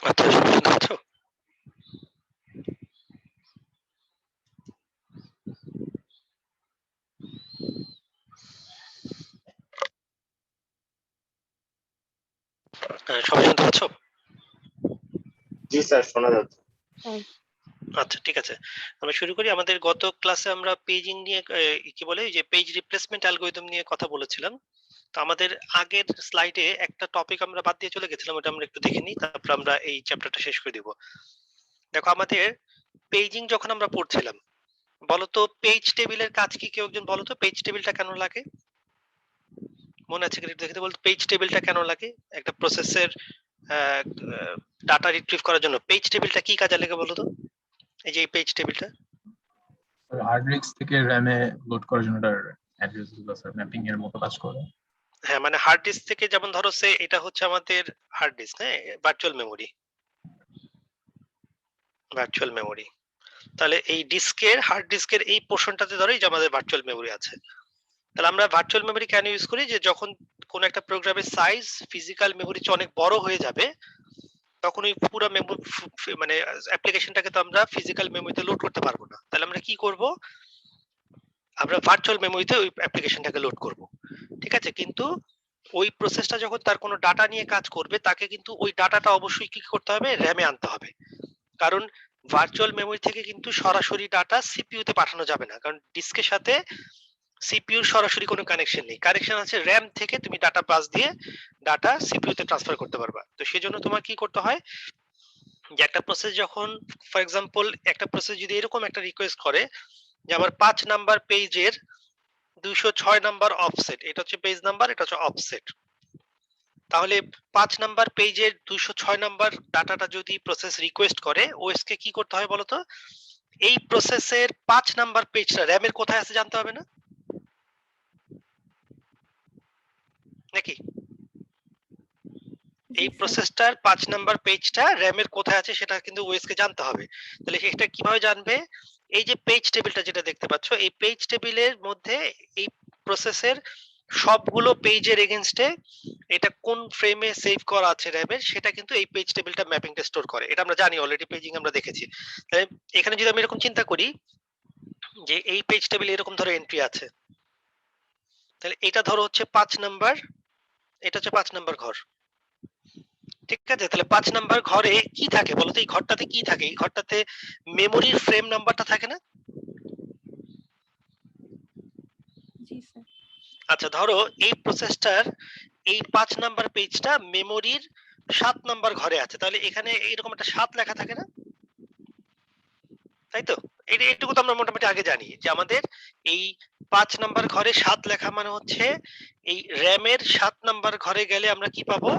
আচ্ছা, শুনতে পাচ্ছ? সবাই শুনতে পাচ্ছ? জি স্যার, শোনা যাচ্ছে। আচ্ছা, ঠিক আছে। আমরা শুরু করি। আমাদের গত ক্লাসে আমরা পেজিং নিয়ে কি বলে যে পেজ রিপ্লেসমেন্ট অ্যালগরিদম নিয়ে কথা বলেছিলাম। তো আমাদের আগের স্লাইডে একটা টপিক আমরা বাদ দিয়ে চলে গেছিলাম, ওটা আমরা একটু দেখে নিই, তারপর আমরা এই চ্যাপ্টারটা শেষ করে দিব। দেখো, আমাদের পেজিং যখন আমরা পড়ছিলাম, বলতো পেজ টেবিলের কাজ কি? কেউ একজন বলতো পেজ টেবিলটা কেন লাগে? মনে আছে কি? দেখতে বলতো পেজ টেবিলটা কেন লাগে? একটা প্রসেসের ডাটা রিট্রিভ করার জন্য পেজ টেবিলটা কি কাজে লাগে বলতো? এই যে এই পেজ টেবিলটা হার্ড ডিস্ক থেকে র‍্যামে লোড করার জন্য এটার অ্যাড্রেস গুলো স্যার ম্যাপিং এর মতো কাজ করে। হ্যাঁ, মানে হার্ড ডিস্ক থেকে, যেমন ধরো সে এটা হচ্ছে আমাদের হার্ড ডিস্ক, হ্যাঁ, ভার্চুয়াল মেমোরি। তাহলে এই ডিস্কের, হার্ড ডিস্কের এই পোর্শনটাতে ধরো এই যে আমাদের ভার্চুয়াল মেমোরি আছে। তাহলে আমরা ভার্চুয়াল মেমোরি কেন ইউজ করি? যে যখন কোন একটা প্রোগ্রামের সাইজ ফিজিক্যাল মেমোরি চেয়ে অনেক বড় হয়ে যাবে, তখন ওই পুরো মানে অ্যাপ্লিকেশনটাকে তো আমরা ফিজিক্যাল মেমোরিতে লোড করতে পারবো না। তাহলে আমরা কি করব? আমরা ভার্চুয়াল মেমোরিতে ওই অ্যাপ্লিকেশনটাকে লোড করব। ঠিক আছে? কিন্তু ওই প্রসেসটা যখন তার কোনো ডাটা নিয়ে কাজ করবে, তাকে কিন্তু ওই ডাটাটা অবশ্যই কি করতে হবে? র‍্যামে আনতে হবে। কারণ ভার্চুয়াল মেমোরি থেকে কিন্তু সরাসরি ডাটা সিপিইউতে পাঠানো যাবে না, কারণ ডিস্কের সাথে সিপিইউর সরাসরি কোনো কানেকশন নেই। কানেকশন আছে র‍্যাম থেকে, তুমি ডাটা বাস দিয়ে ডাটা সিপিইউতে ট্রান্সফার করতে পারবা। তো সেজন্য তোমার কি করতে হয়? যে একটা প্রসেস যখন, ফর এক্সাম্পল, একটা প্রসেস যদি এরকম একটা রিকোয়েস্ট করে যে আমার 5 নাম্বার পেজের 206 নাম্বার অফসেট, এটা হচ্ছে পেজ নাম্বার, এটা হচ্ছে অফসেট। তাহলে 5 নাম্বার পেজের 206 নাম্বার ডাটাটা যদি প্রসেস রিকোয়েস্ট করে, ওএস কে কি করতে হয় বলতো? এই প্রসেসের 5 নাম্বার পেজটা র‍্যামের কোথায় আছে জানতে হবে না? নাকি এই প্রসেসটার 5 নাম্বার পেজটা র‍্যামের কোথায় আছে সেটা কিন্তু ওএস কে জানতে হবে। তাহলে এটা কিভাবে জানবে? এই যে পেজ টেবিলটা যেটা দেখতে পাচ্ছ, এই পেজ টেবিলের মধ্যে এই প্রসেসের সবগুলো পেজের এগেইনস্টে এটা কোন ফ্রেমে সেভ করা আছে র‍্যামের, সেটা কিন্তু এই পেজ টেবিলটা ম্যাপিংটা স্টোর করে। এটা আমরা জানি, অলরেডি পেজিং আমরা দেখেছি। তাহলে এখানে যদি আমি এরকম চিন্তা করি যে এই পেজ টেবিলে এরকম ধরো এন্ট্রি আছে, তাহলে এটা ধরো হচ্ছে 5 নাম্বার, এটা হচ্ছে 5 নাম্বার ঘর। ঠিক আছে? তাহলে 5 নাম্বার ঘরে কি থাকে বলতো? এই ঘরটাতে কি থাকে? এই ঘরটাতে মেমোরির ফ্রেম নাম্বারটা থাকে না? জি স্যার। আচ্ছা, ধরো এই প্রসেসটার এই 5 নাম্বার পেজটা মেমোরির 7 নাম্বার ঘরে আছে, তাহলে এখানে এরকম একটা 7 লেখা থাকে না? তাই তো? এইটুকু তো আমরা মোটামুটি আগে জানি যে আমাদের এই 5 নাম্বার ঘরে 7 লেখা মানে হচ্ছে এই র‍্যামের 7 নাম্বার ঘরে গেলে আমরা কি পাবো?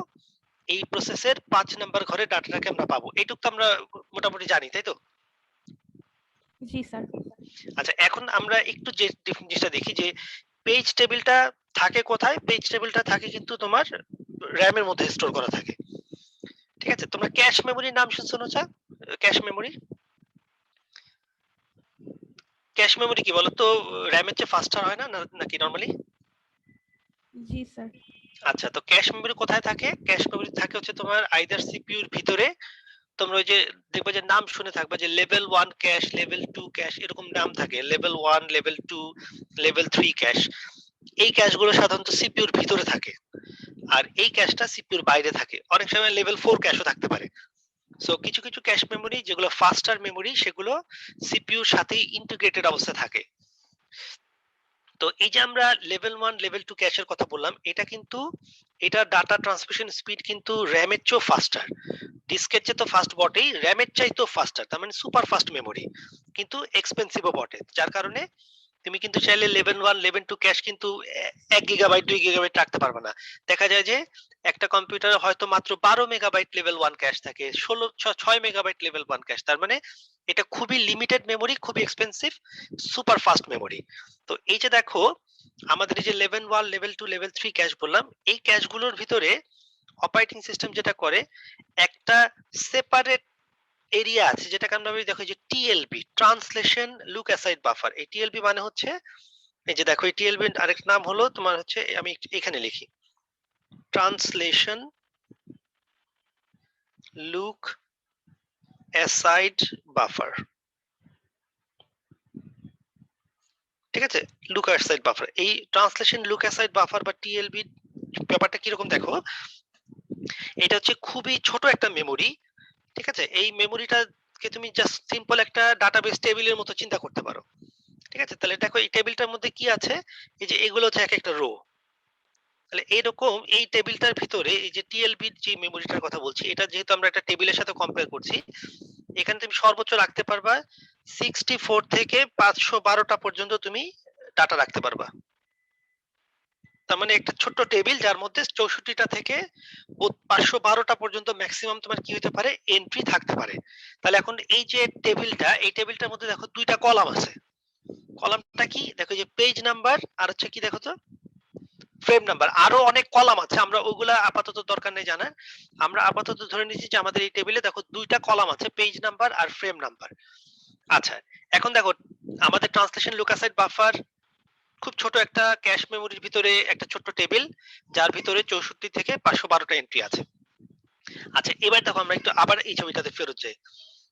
এই প্রসেসের 5 নাম্বার ঘরে ডাটাটাকে আমরা পাবো। এইটুকু তো আমরা মোটামুটি জানি, তাই তো? জি স্যার। আচ্ছা, এখন আমরা একটু যে জিনিসটা দেখি যে পেজ টেবিলটা থাকে কোথায়? পেজ টেবিলটা থাকে কিন্তু তোমার র‍্যামের মধ্যে স্টোর করা থাকে। ঠিক আছে? তোমরা ক্যাশ মেমোরির নাম শুনেছো? Cache memory? ক্যাশ মেমোরি কি বলতো? র‍্যামের চেয়ে ফাস্টার হয় না নাকি নরমালি? জি স্যার। আচ্ছা, তো ক্যাশ মেমোরি কোথায় থাকে? ক্যাশ মেমোরি থাকে হচ্ছে তোমার আইদার সিপিইউর ভিতরে। তোমরা ওই যে দেখবে যে নাম শুনে থাকবে যে লেভেল 1 ক্যাশ, লেভেল 2 ক্যাশ, এরকম নাম থাকে। Level 1, level 2, level 3 cash. এই ক্যাশগুলো সাধারণত সিপিইউর ভিতরে থাকে। আর এই ক্যাশটা সিপিইউর বাইরে থাকে। অনেক সময় লেভেল 4 ক্যাশও থাকতে পারে। সো কিছু কিছু ক্যাশ মেমোরি যেগুলো ফাস্টার মেমোরি, সেগুলো সিপিইউর সাথেই ইন্টিগ্রেটেড অবস্থায় থাকে। তো এই যে আমরা লেভেল 1, লেভেল 2 ক্যাশের কথা বললাম, এটা কিন্তু এটা ডাটা ট্রান্সমিশন স্পিড কিন্তু র‍্যামের চেয়েও ফাস্টার। ডিস্কের চেয়ে তো ফাস্ট বটেই, র‍্যামের চাইতেও ফাস্টার। তার মানে সুপার ফাস্ট মেমোরি, কিন্তু এক্সপেন্সিভও বটে। যার কারণে তুমি কিন্তু চাইলে লেভেল 1, লেভেল 2 ক্যাশ কিন্তু 1 গিগাবাইট 2 গিগাবাইট রাখতে পারবে না। দেখা যায় যে একটা কম্পিউটারে হয়তো মাত্র 12 মেগাবাইট লেভেল 1 ক্যাশ থাকে, 6 মেগাবাইট লেভেল 1 ক্যাশ। তার মানে এটা খুবই লিমিটেড মেমোরি, খুবই এক্সপেন্সিভ, সুপার ফাস্ট মেমোরি। তো এই যে দেখো, আমাদের এই যে লেভেল 1, লেভেল 2, লেভেল 3 ক্যাশ বললাম, এই ক্যাশগুলোর ভিতরে অপারেটিং সিস্টেম যেটা করে, একটা সেপারেট এরিয়া আছে যেটাকে আমরা দেখো যে টিএলবি, ট্রান্সলেশন লুক অ্যাসাইড বাফার। এই টিএলবি মানে হচ্ছে, এই যে দেখো, এই টিএলবি আরেকটা নাম হলো তোমার হচ্ছে, আমি এখানে লিখি, ট্রান্সলেশন লুক অ্যাসাইড বাফার, ঠিক আছে, লুক অ্যাসাইড বাফার। এই ট্রান্সলেশন লুক অ্যাসাইড বাফার বা টিএলবি ব্যাপারটা কিরকম দেখো, এটা হচ্ছে খুবই ছোট একটা মেমোরি, ঠিক আছে। এই মেমোরিটাকে তুমি জাস্ট সিম্পল একটা ডাটাবেস টেবিলের মতো চিন্তা করতে পারো, ঠিক আছে। তাহলে দেখো এই টেবিলটার মধ্যে কি আছে, এই যে এগুলো হচ্ছে এক একটা রো। তাহলে এরকম এই টেবিলটার ভিতরে এই যে টিএলবির যে মেমোরিটার কথা বলছি, এটা যেহেতু আমরা একটা টেবিলের সাথে কম্পেয়ার করছি, এখানে তুমি সর্বোচ্চ রাখতে পারবা 64 থেকে 512টা পর্যন্ত তুমি ডাটা রাখতে পারবা। তার মানে একটা ছোট্ট টেবিল যার মধ্যে 64টা থেকে 512টা পর্যন্ত ম্যাক্সিমাম তোমার কি হতে পারে, এন্ট্রি থাকতে পারে। তাহলে এখন এই যে টেবিলটা, এই টেবিলটার মধ্যে দেখো দুইটা কলাম আছে। কলামটা কি দেখো, যে পেজ নাম্বার আর হচ্ছে কি দেখো তো ফ্রেম নাম্বার। আরো অনেক কলাম আছে, আমরা ওগুলা আপাতত দরকার নেই জানার। আমরা আপাতত ধরে নিচ্ছি যে আমাদের এই টেবিলে দেখো দুইটা কলাম আছে, পেজ নাম্বার আর ফ্রেম নাম্বার। আচ্ছা, এখন দেখো আমাদের ট্রান্সলেশন লুক অ্যাসাইড বাফার খুব ছোট একটা ক্যাশ মেমোরির ভিতরে একটা ছোট্ট টেবিল, যার ভিতরে 64 থেকে 512টা এন্ট্রি আছে। আচ্ছা, এবার দেখো আমরা একটু আবার এই ছবিটাতে ফেরত যাই।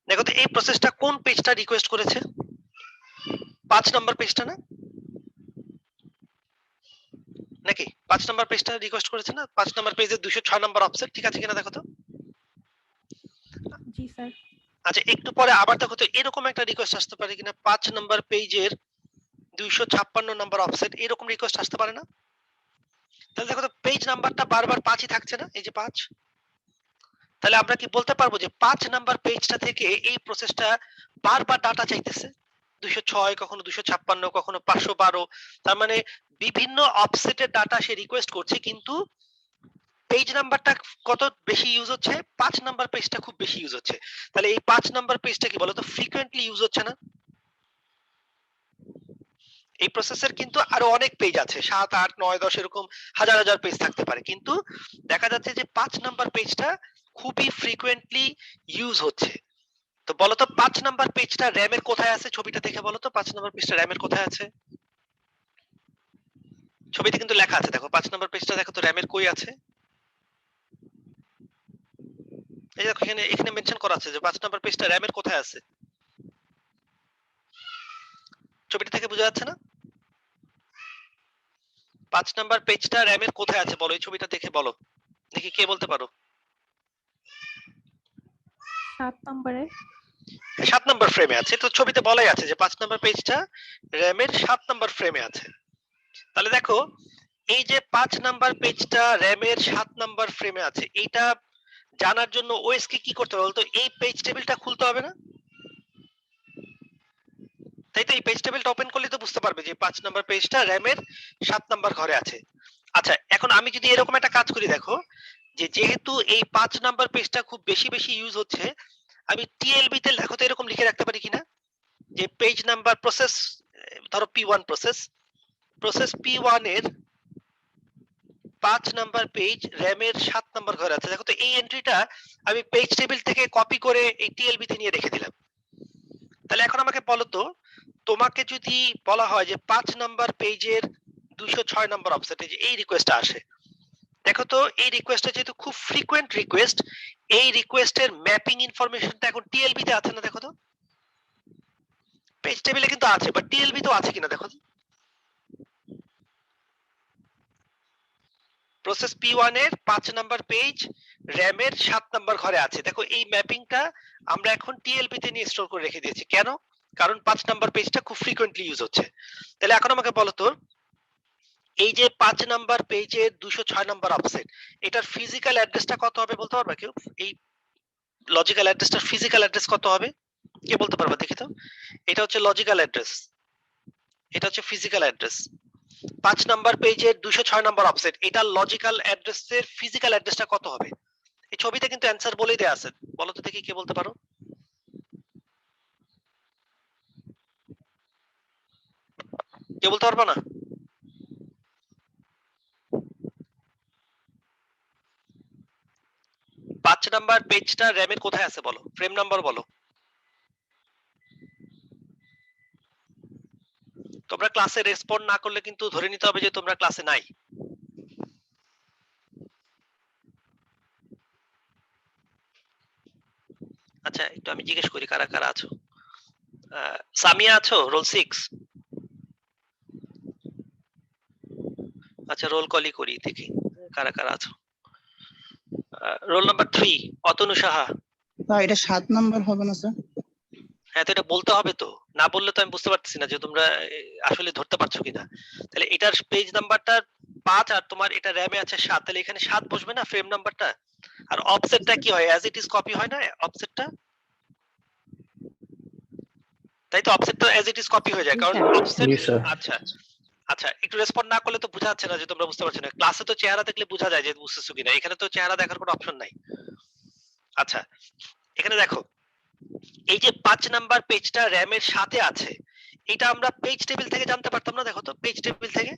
দেখো তো এই প্রসেসটা কোন পেজটা রিকোয়েস্ট করেছে, 5 নাম্বার পেজটা না নাকি? 5 নাম্বার পেজটা রিকোয়েস্ট করেছে না? 5 নাম্বার পেজে 206 নাম্বার অফসেট, ঠিক আছে কিনা দেখো তো। জি স্যার। আচ্ছা, একটু পরে আবার দেখো তো এরকম একটা রিকোয়েস্ট আসতে পারে কিনা, 5 নাম্বার পেজের 256 নাম্বার অফসেট, এরকম রিকোয়েস্ট আসতে পারে না? তাহলে দেখো তো পেজ নাম্বারটা বারবার 5ই থাকছে না, এই যে 5। তাহলে আমরা কি বলতে পারবো যে 5 নাম্বার পেজটা থেকে এই প্রসেসটা বারবার ডাটা চাইতেছে, 206, কখনো 256, কখনো 512। তার মানে বিভিন্ন অফসেটের ডাটা সে রিকোয়েস্ট করছে, কিন্তু পেজ নাম্বারটা কত বেশি ইউজ হচ্ছে, 5 নাম্বার পেজটা খুব বেশি ইউজ হচ্ছে। তাহলে এই 5 নাম্বার পেজটা কি বলতো ফ্রিকোয়েন্টলি ইউজ হচ্ছে না? এই প্রসেসের কিন্তু আরো অনেক পেজ আছে, 7, 8, 9, 10 এরকম হাজার হাজার পেজ থাকতে পারে, কিন্তু দেখা যাচ্ছে যে 5 নাম্বার পেজটা খুবই ফ্রিকোয়েন্টলি ইউজ হচ্ছে। তো বলতো 5 নাম্বার পেজটা র‍্যামের কোথায় আছে, ছবিটা দেখে বলো তো 5 নাম্বার পেজটা র‍্যামের কোথায় আছে। ছবিতে কিন্তু লেখা আছে, দেখো 5 নাম্বার পেজটা দেখো তো র‍্যামের কই আছে। এই দেখো এখানে এখানে মেনশন করা আছে যে 5 নাম্বার পেজটা র‍্যামের কোথায় আছে। ছবিটা থেকে বোঝা যাচ্ছে না? 5 নাম্বার পেজটা র‍্যামের কোথায় আছে বলো, এই ছবিটা দেখে বলো, দেখি কে বলতে পারো। 7 নম্বরে। 7 নাম্বার ফ্রেমে আছে, তো ছবিতে বলাই আছে যে 5 নাম্বার পেজটা র‍্যামের 7 নাম্বার ফ্রেমে আছে। তাহলে দেখো এই যে 5 নাম্বার পেজটা র‍্যামের 7 নাম্বার ফ্রেমে আছে, এইটা জানার জন্য ওএস কে কি করতে হবে বলতো, এই পেজ টেবিলটা খুলতে হবে না? তাই তো, এই পেজ টেবিলটা ওপেন করলে তো বুঝতে পারবে যে 5 নাম্বার পেজটা র‍্যামের 7 নাম্বার ঘরে আছে। আচ্ছা, এখন আমি যদি এরকম একটা কাজ করি, দেখো যে যেহেতু এই 5 নাম্বার পেজটা খুব বেশি বেশি ইউজ হচ্ছে, আমি টিএলবি তে দেখো তো এরকম লিখে রাখতে পারি কিনা যে পেজ নাম্বার প্রসেস, ধরো P1 প্রসেস, প্রসেস P1 এর 5 নাম্বার পেজ র‍্যামের 7 নাম্বার ঘরে আছে। দেখো তো এই এন্ট্রিটা আমি পেজ টেবিল থেকে কপি করে এই টিএলবি তে নিয়ে রেখে দিলাম। তাহলে এখন আমাকে বলো তো, তোমাকে যদি বলা হয় যে 5 নাম্বার পেজের 206 নাম্বার অফসেটে যে এই রিকোয়েস্টটা আসে, দেখো তো এই রিকোয়েস্টটা যেহেতু খুব ফ্রিকোয়েন্ট রিকোয়েস্ট, এই রিকোয়েস্টের ম্যাপিং ইনফরমেশনটা এখন টিএলবি তে আছে না? দেখো তো পেজ টেবিলে কিন্তু আছে, বাট টিএলবি তো আছে কিনা দেখো তো। প্রসেস P1 এর 5 নাম্বার পেজ র‍্যামের 7 নাম্বার ঘরে আছে, দেখো এই ম্যাপিংটা আমরা এখন টিএলবি তে নিয়ে স্টোর করে রেখে দিয়েছি। কেন? কারণ 5 নাম্বার পেজটা খুব ফ্রিকোয়েন্টলি ইউজ হচ্ছে। তাহলে এখন আমাকে বলো তো, এই যে 5 নাম্বার পেজের 206 নাম্বার অফসেট, এটার ফিজিক্যাল অ্যাড্রেসটা কত হবে বলতে পারবে কেউ? এই লজিক্যাল অ্যাড্রেসটার ফিজিক্যাল অ্যাড্রেস কত হবে, কে বলতে পারবে দেখি তো। এটা হচ্ছে লজিক্যাল অ্যাড্রেস, এটা হচ্ছে ফিজিক্যাল অ্যাড্রেস। 5 নাম্বার পেজের 206 নাম্বার অফসেট, এটা লজিক্যাল অ্যাড্রেসের ফিজিক্যাল অ্যাড্রেসটা কত হবে? এই ছবিতে কিন্তু অ্যানসার বলেই দেয়া আছে, বলো তো দেখি কে বলতে পারো। কে বলতে পারবে না? পাঁচ নাম্বার পেজটা র‍্যামের কোথায় আছে বলো, ফ্রেম নাম্বার বলো। তোমরা ক্লাসে রেসপন্ড না করলে কিন্তু ধরে নিতে হবে যে তোমরা ক্লাসে নাই। আচ্ছা একটু আমি জিজ্ঞেস করি কারা কারা আছো। সামিয়া আছো রোল 6? আচ্ছা রোল কলই করি দেখি কারা কারা আছো। Roll number 3 Atanu Saha. Sir এটা 7 নাম্বার হবে না স্যার? হ্যাঁ তো এটা বলতে হবে তো, না বললে তো আমি বুঝতে পারতেছি না যে তোমরা আসলে ধরতে পারছো কিনা। তাহলে এটার পেজ নাম্বারটা 5 আর তোমার এটা র‍্যামে আছে 7, তাহলে এখানে 7 বসবে না ফ্রেম নাম্বারটা? আর অফসেটটা কি হয়, অ্যাজ ইট ইজ কপি হয় না অফসেটটা? তাই তো, অফসেট তো অ্যাজ ইট ইজ কপি হয়ে যায় কারণ অফসেট। আচ্ছা আচ্ছা একটু রেসপন্ড না করলে তো বোঝা যাচ্ছে না যে তোমরা বুঝতে পারছো না। ক্লাসে তো চেহারা দেখলে বোঝা যায় যে বুঝতেছো কিনা, এখানে তো চেহারা দেখার কোনো অপশন নাই। আচ্ছা এখানে দেখো এই যে 5 নাম্বার পেজটা র‍্যামের সাথে আছে, এটা আমরা পেজ টেবিল থেকে জানতে পারতাম না। দেখো তো পেজ টেবিল থেকে,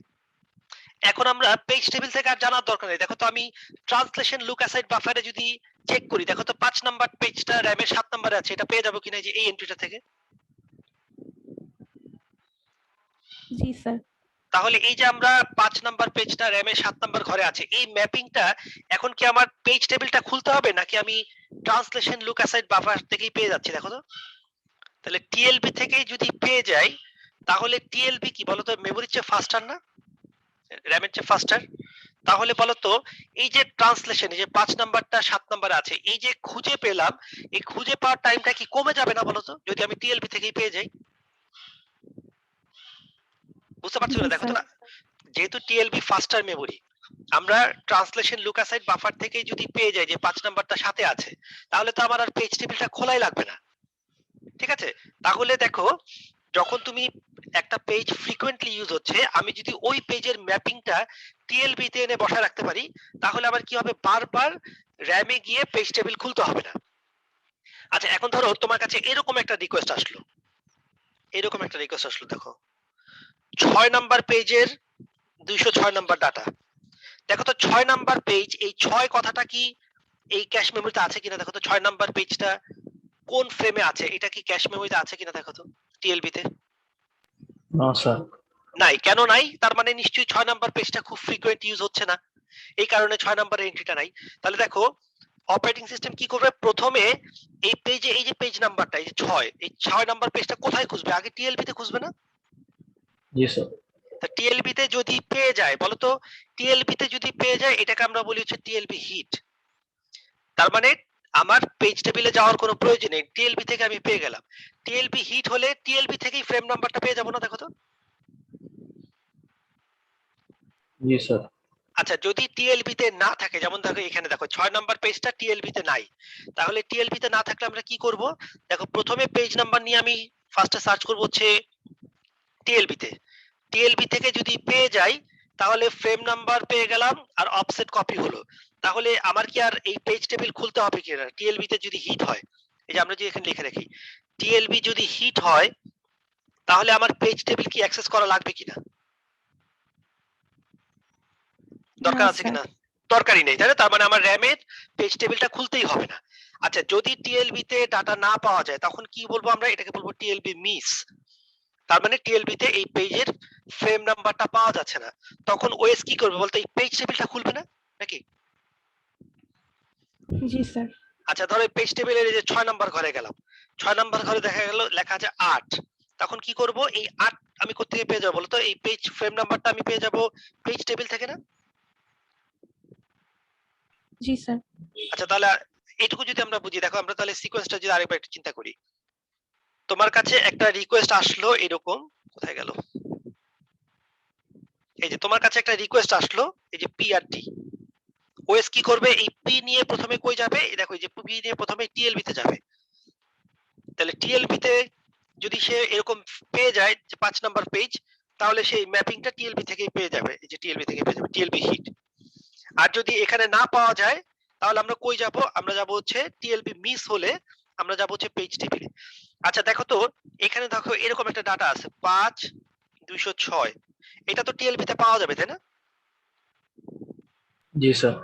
এখন আমরা পেজ টেবিল থেকে আর জানার দরকার নেই। দেখো তো আমি ট্রান্সলেশন লুক অ্যাসাইড বাফারে যদি চেক করি, দেখো তো 5 নাম্বার পেজটা র‍্যামের 7 নাম্বারে আছে, এটা পেয়ে যাবো কিনা এই যে এই এন্ট্রিটা থেকে? জি স্যার। তাহলে এই যে আমরা 5 নাম্বার পেজটা র‍্যামের 7 নাম্বার ঘরে আছে, এই ম্যাপিংটা এখন কি আমার পেজ টেবিলটা খুলতে হবে নাকি আমি ট্রান্সলেশন লুক অ্যাসাইড বাফার থেকেই পেয়ে যাচ্ছি? দেখো তো, তাহলে টিএলবি থেকেই যদি পেয়ে যাই তাহলে টিএলবি কি বলতো মেমোরির চেয়ে ফাস্টার না, র‍্যামের চেয়ে ফাস্টার? তাহলে বলতো এই যে ট্রান্সলেশন, এই যে 5 নাম্বারটা 7 নাম্বারে আছে, এই যে খুঁজে পেলাম, এই খুঁজে পাওয়ার টাইমটা কি কমে যাবে না বলতো যদি আমি টিএলবি থেকেই পেয়ে যাই? বুঝতে পারছো জি না? দেখো তো স্যার। না, যেহেতু টিএলবি ফাস্টার মেমোরি, আমরা ট্রান্সলেশন লুক অ্যাসাইড বাফার থেকেই যদি পেয়ে যাই যে 5 নাম্বারটা সাথে আছে, তাহলে তো আমার আর পেজ টেবিলটা খোলাই লাগবে না। ঠিক আছে, তাহলে দেখো যখন তুমি একটা পেজ ফ্রিকোয়েন্টলি ইউজ হচ্ছে, আমি যদি ওই পেজের ম্যাপিংটা টিএলবি তে এনে বসায় রাখতে পারি, তাহলে আবার কি হবে, বারবার র‍্যামে গিয়ে পেজ টেবিল খুলতে হবে না। আচ্ছা এখন ধরো তোমার কাছে এরকম একটা রিকোয়েস্ট আসলো, এরকম একটা রিকোয়েস্ট আসলো, দেখো 6 নাম্বার পেজের 206 নাম্বার ডাটা। দেখো তো 6 নাম্বার পেজ, এই 6 কথাটা কি এই ক্যাশ মেমোরিতে আছে কিনা? দেখো তো 6 নাম্বার পেজটা কোন ফ্রেমে আছে, এটা কি ক্যাশ মেমোরিতে আছে কিনা দেখো তো টিএলবি তে? না স্যার। নাই। কেন নাই? তার মানে নিশ্চয়ই 6 নাম্বার পেজটা খুব ফ্রিকোয়েন্ট ইউজ হচ্ছে না, এই কারণে 6 নাম্বারের এন্ট্রিটা নাই। তাহলে দেখো অপারেটিং সিস্টেম কি করবে, প্রথমে এই পেজে এই যে পেজ নাম্বারটা এই যে 6, এই 6 নাম্বার পেজটা কোথায় খুঁজবে? আগে টিএলবি তে খুঁজবে না? জি স্যার। তা টিএলবি তে যদি পেয়ে যায়, বলো তো টিএলবি তে যদি পেয়ে যায়, এটাকে আমরা বলি হচ্ছে টিএলবি হিট। তার মানে আমার পেজ টেবিলে যাওয়ার কোনো প্রয়োজন নেই, টিএলবি থেকে আমি পেয়ে গেলাম। টিএলবি হিট হলে টিএলবি থেকেই ফ্রেম নাম্বারটা পেয়ে যাবো না? দেখো তো। জি স্যার। আচ্ছা যদি টিএলবি তে না থাকে, যেমন দেখো এখানে দেখো 6 নাম্বার পেজটা টিএলবি তে নাই, তাহলে টিএলবি তে না থাকলে আমরা কি করব? দেখো প্রথমে পেজ নাম্বার নিয়ে আমি ফার্স্টে সার্চ করব হচ্ছে টিএলবি তে। টিএলবি থেকে যদি পেয়ে যাই তাহলে ফ্রেম নাম্বার পেয়ে গেলাম আর অফসেট কপি হলো। তাহলে আমার কি আর এই পেজ টেবিল খুলতে হবে কিনা টিএলবি তে যদি হিট হয়? এই যে আমরা যদি এখানে লিখে রাখি টিএলবি যদি হিট হয়, তাহলে আমার পেজ টেবিল কি অ্যাক্সেস করা লাগবে কিনা? দরকার না আছে স্যার। কিনা? দরকারই নেই, তাই না? তার মানে আমার র‍্যামের পেজ টেবিলটা খুলতেই হবে না। আচ্ছা যদি টিএলবি তে ডাটা না পাওয়া যায় তখন কি বলবো আমরা? এটাকে বলবো টিএলবি মিস। তার মানে টিএলবি তে এই পেজের ফ্রেম নাম্বারটা পাওয়া যাচ্ছে না, তখন ওএস কি করবে বলতো? এই পেজ টেবিলটা খুলবে না নাকি? জি স্যার। আচ্ছা ধরো এই পেজ টেবিলের এই যে 6 নাম্বার ঘরে গেলাম, 6 নাম্বার ঘরে দেখা গেল লেখা আছে 8, তখন কি করব? এই 8 আমি কোথা থেকে পেয়ে যাবো বলতো? এই পেজ ফ্রেম নাম্বারটা আমি পেয়ে যাব পেজ টেবিল থেকে না? জি স্যার। আচ্ছা তাহলে এইটুকু যদি আমরা বুঝি, দেখো আমরা তাহলে সিকোয়েন্সটা যদি আরেকবার একটু চিন্তা করি। তোমার কাছে একটা রিকোয়েস্ট আসলো এরকম, কোথায় গেল? এই যে তোমার কাছে একটা রিকোয়েস্ট আসলো, এই যে পি আর টি। ওএস কি করবে? এই পি নিয়ে প্রথমে কই যাবে? এই দেখো এই যে পি নিয়ে প্রথমে টিএলবি তে যাবে। তাহলে টিএলবি তে যদি সে এরকম পেয়ে যায় যে 5 নাম্বার পেজ, তাহলে সেই ম্যাপিংটা টিএলবি থেকেই পেয়ে যাবে, এই যে টিএলবি থেকে পেয়ে যাবে টিএলবি হিট। আর যদি এখানে না পাওয়া যায় তাহলে আমরা কই যাব? আমরা যাব হচ্ছে টিএলবি মিস হলে আমরা যাব হচ্ছে পেজ টেবিলে। আচ্ছা দেখো তো এখানে দেখো এরকম একটা ডাটা আছে 5/206, এটা তো টিএলবি তে পাওয়া যাবে তাই না? জি স্যার।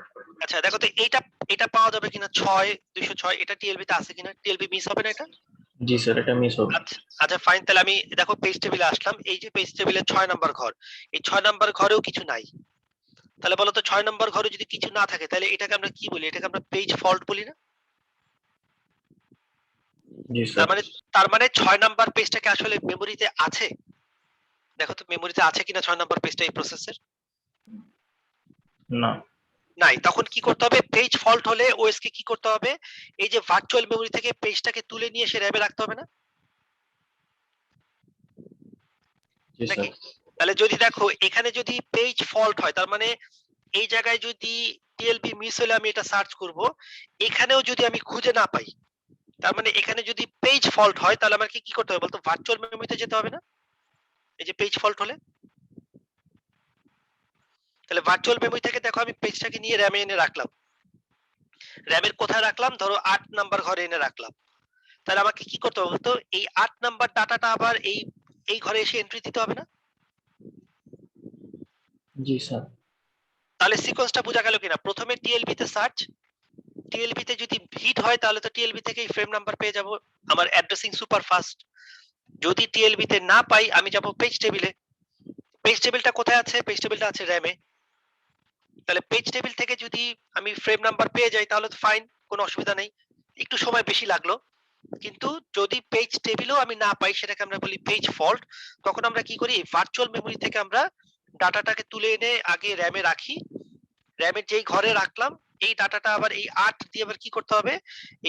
আচ্ছা দেখো তো এটা এটা পাওয়া যাবে কিনা 6/206, এটা টিএলবি তে আছে কিনা? টিএলবি মিস হবে না এটা? জি স্যার, এটা মিস হবে। আচ্ছা আচ্ছা ফাইন, তাহলে আমি দেখো পেজ টেবিলে আসলাম, এই যে পেজ টেবিলে 6 নাম্বার ঘর, এই 6 নাম্বার ঘরেও কিছু নাই। তাহলে বলো তো 6 নাম্বার ঘরে যদি কিছু না থাকে তাহলে এটাকে আমরা কি বলি? এটাকে আমরা পেজ ফল্ট বলি না? জি তার স্যার। মানে তার মানে 6 নাম্বার পেজটা কি আসলে মেমোরিতে আছে? দেখো তো মেমোরিতে আছে কিনা 6 নাম্বার পেজটা এই প্রসেসের? না। নাই। তখন কি করতে হবে? পেজ ফল্ট হলে ওএস কে কি করতে হবে? এই যে ভার্চুয়াল মেমোরি থেকে পেজটাকে তুলে নিয়ে এসে র‍্যামে রাখতে হবে না? জি নাকি? স্যার। তাহলে যদি দেখো এখানে যদি পেজ ফল্ট হয় তার মানে এই জায়গায় যদি টিএলবি মিস হলে আমি এটা সার্চ করব, এখানেও যদি আমি খুঁজে না পাই, তার মানে এখানে যদি পেজ ফল্ট হয় তাহলে আমাকে কি করতে হবে বলতো? ভার্চুয়াল মেমোরিতে যেতে হবে না? এই যে পেজ ফল্ট হলে, তাহলে ভার্চুয়াল মেমোরি থেকে দেখো আমি পেজটাকে নিয়ে র‍্যামে এনে রাখলাম। র‍্যামের কোথায় রাখলাম? ধরো 8 নাম্বার ঘরে এনে রাখলাম। তাহলে আমাকে কি করতে হবে বলতো? এই 8 নাম্বার ডাটাটা আবার এই ঘরে এসে এন্ট্রি দিতে হবে না? জি স্যার। তাহলে সিকোয়েন্সটা বোঝা গেল কিনা? প্রথমে টিএলবি তে সার্চ, টিএলবি তে যদি হিট হয় তাহলে তো টিএলবি থেকেই ফ্রেম নাম্বার পেয়ে যাব। আমার অ্যাড্রেসিং সুপার ফাস্ট। যদি টিএলবি তে না পাই আমি যাব পেজ টেবিলে। পেজ টেবিলটা কোথায় আছে? পেজ টেবিলটা আছে র‍্যামে। তাহলে পেজ টেবিল থেকে যদি আমি ফ্রেম নাম্বার পেয়ে যাই তাহলে তো ফাইন, কোনো অসুবিধা নেই। একটু সময় বেশি লাগলো। কিন্তু যদি পেজ টেবিলও আমি না পাই, সেটাকে আমরা বলি পেজ ফল্ট। তখন আমরা কি করি? ভার্চুয়াল মেমোরি থেকে আমরা ডাটাটাকে তুলে এনে আগে র‍্যামে রাখি। র‍্যামের যেই ঘরে রাখলাম এই ডাটাটা আবার এই 8 দিয়ে আবার কি করতে হবে?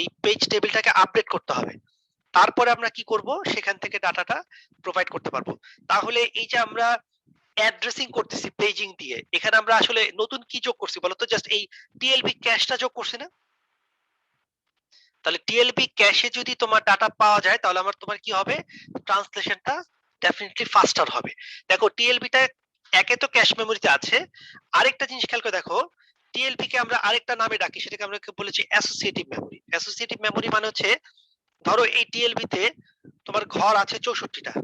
এই পেজ টেবিলটাকে আপডেট করতে হবে। তারপরে আমরা কি করব? সেখান থেকে ডাটাটা প্রোভাইড করতে পারবো। তাহলে এই যে আমরা অ্যাড্রেসিং করতেছি পেজিং দিয়ে, এখানে আমরা আসলে নতুন কি যোগ করছি বলতো? জাস্ট এই টিএলবি ক্যাশটা যোগ করছি না? তাহলে টিএলবি ক্যাশে যদি তোমার ডাটা পাওয়া যায় তাহলে তোমার কি হবে? ট্রান্সলেশনটা ডেফিনেটলি ফাস্টার হবে। দেখো টিএলবিটা একে তো ক্যাশ মেমোরিতে আছে, আরেকটা জিনিস খেয়াল করে দেখো, টিএলবি কে আমরা আরেকটা নামে ডাকি, সেটাকে আমরা বলেছি অ্যাসোসিয়েটিভ মেমোরি। অ্যাসোসিয়েটিভ মেমোরি মানে হচ্ছে ধরো এই টিএলবি তে তোমার ঘর আছে 64টা।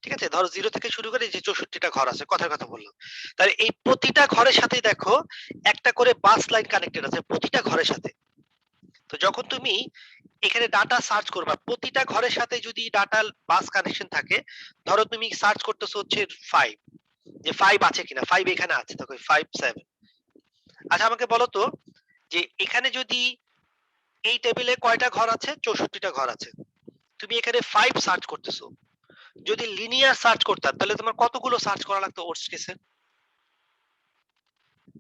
ঠিক আছে? ধরো 0 থেকে শুরু করে যে 64টা ঘর আছে, কথার কথা বললাম। তাহলে এই প্রতিটা ঘরের সাথেই দেখো একটা করে বাস লাইন কানেক্টেড আছে প্রতিটা ঘরের সাথে। তো যখন তুমি এখানে ডাটা সার্চ করবা, প্রতিটা ঘরের সাথে যদি ডাটা বাস কানেকশন থাকে, ধরো তুমি সার্চ করতেছো হচ্ছে 5, যে 5 আছে কিনা, 5 এখানে আছে, দেখো 5 7। আচ্ছা আমাকে বলো তো যে এখানে যদি এই টেবিলে কয়টা ঘর আছে? 64টা ঘর আছে। তুমি এখানে 5 সার্চ করতেছো, যদি লিনিয়ার সার্চ করতে তাহলে তোমার কতগুলো সার্চ করা লাগতো ওয়ার্স্ট কেসে?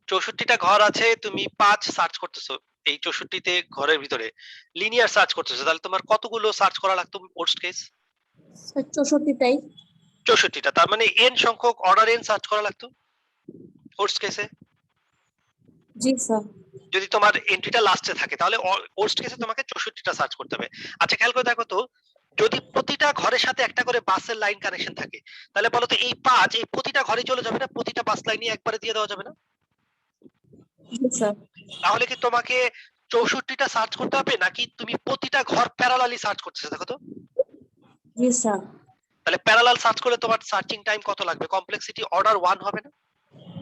64টা ঘর আছে, তুমি 5 সার্চ করতেছো এই 64তে ঘরের ভিতরে, লিনিয়ার সার্চ করতেছো, তাহলে তোমার কতগুলো সার্চ করা লাগতো ওয়ার্স্ট কেস? 64টাই। 64টা, তার মানে n সংখ্যক অর্ডার n সার্চ করা লাগতো ওয়ার্স্ট কেসে। জি স্যার। যদি তোমার এন্ট্রিটা লাস্টে থাকে তাহলে ওয়ার্স্ট কেসে তোমাকে 64টা সার্চ করতে হবে। আচ্ছা খেয়াল করে দেখো তো, যদি প্রতিটা ঘরের সাথে একটা করে বাসের লাইন কানেকশন থাকে, তাহলে বলো তো এই 5 এই প্রতিটা ঘরে চলে যাবে না? প্রতিটা বাস লাইনই একবারে দিয়ে দেওয়া যাবে না? জি স্যার। তাহলে কি তোমাকে 64টা সার্চ করতে হবে নাকি তুমি প্রতিটা ঘর প্যারালালি সার্চ করতেছো? দেখো তো। জি স্যার। তাহলে প্যারালাল সার্চ করলে তোমার সার্চিং টাইম কত লাগবে? কমপ্লেক্সিটি অর্ডার 1 হবে না?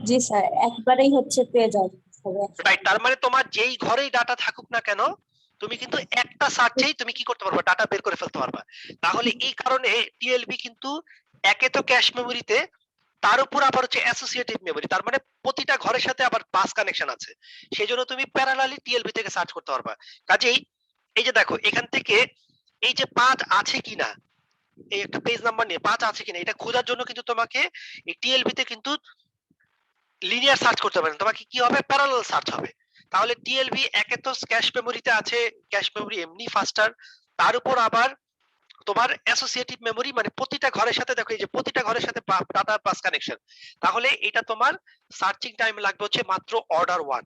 জি স্যার, একবারেই হচ্ছে পেয়ে যাও। রাইট, তার মানে তোমার যেই ঘরেই ডাটা থাকুক না কেন, তুমি কিন্তু একটা সার্চেই তুমি কি করতে পারবা? ডাটা বের করে ফেলতে পারবা। তাহলে এই কারণে টিএলবি কিন্তু একে তো ক্যাশ মেমোরিতে, তার উপর আবার হচ্ছে অ্যাসোসিয়েটিভ মেমোরি, তার মানে প্রতিটা ঘরের সাথে আবার বাস কানেকশন আছে। সেজন্য তুমি প্যারালালি টিএলবি থেকে সার্চ করতে পারবা। কাজেই এই যে দেখো এখান থেকে এই যে 5 আছে কিনা, এই একটা পেজ নাম্বার নিয়ে 5 আছে কিনা এটা খোঁজার জন্য কিন্তু তোমাকে এই টিএলবি তে কিন্তু লিনিয়ার সার্চ করতে পারেন, তোমাকে কি হবে? প্যারালাল সার্চ হবে। তাহলে টিএলবি একে তো ক্যাশ মেমোরিতে আছে, ক্যাশ মেমোরি এমনি ফাস্টার, তার উপর আবার তোমার অ্যাসোসিয়েটিভ মেমোরি, মানে প্রতিটা ঘরের সাথে দেখো এই যে প্রতিটা ঘরের সাথে ডাটা বাস কানেকশন, তাহলে এটা তোমার সার্চিং টাইম লাগবে হচ্ছে মাত্র অর্ডার 1।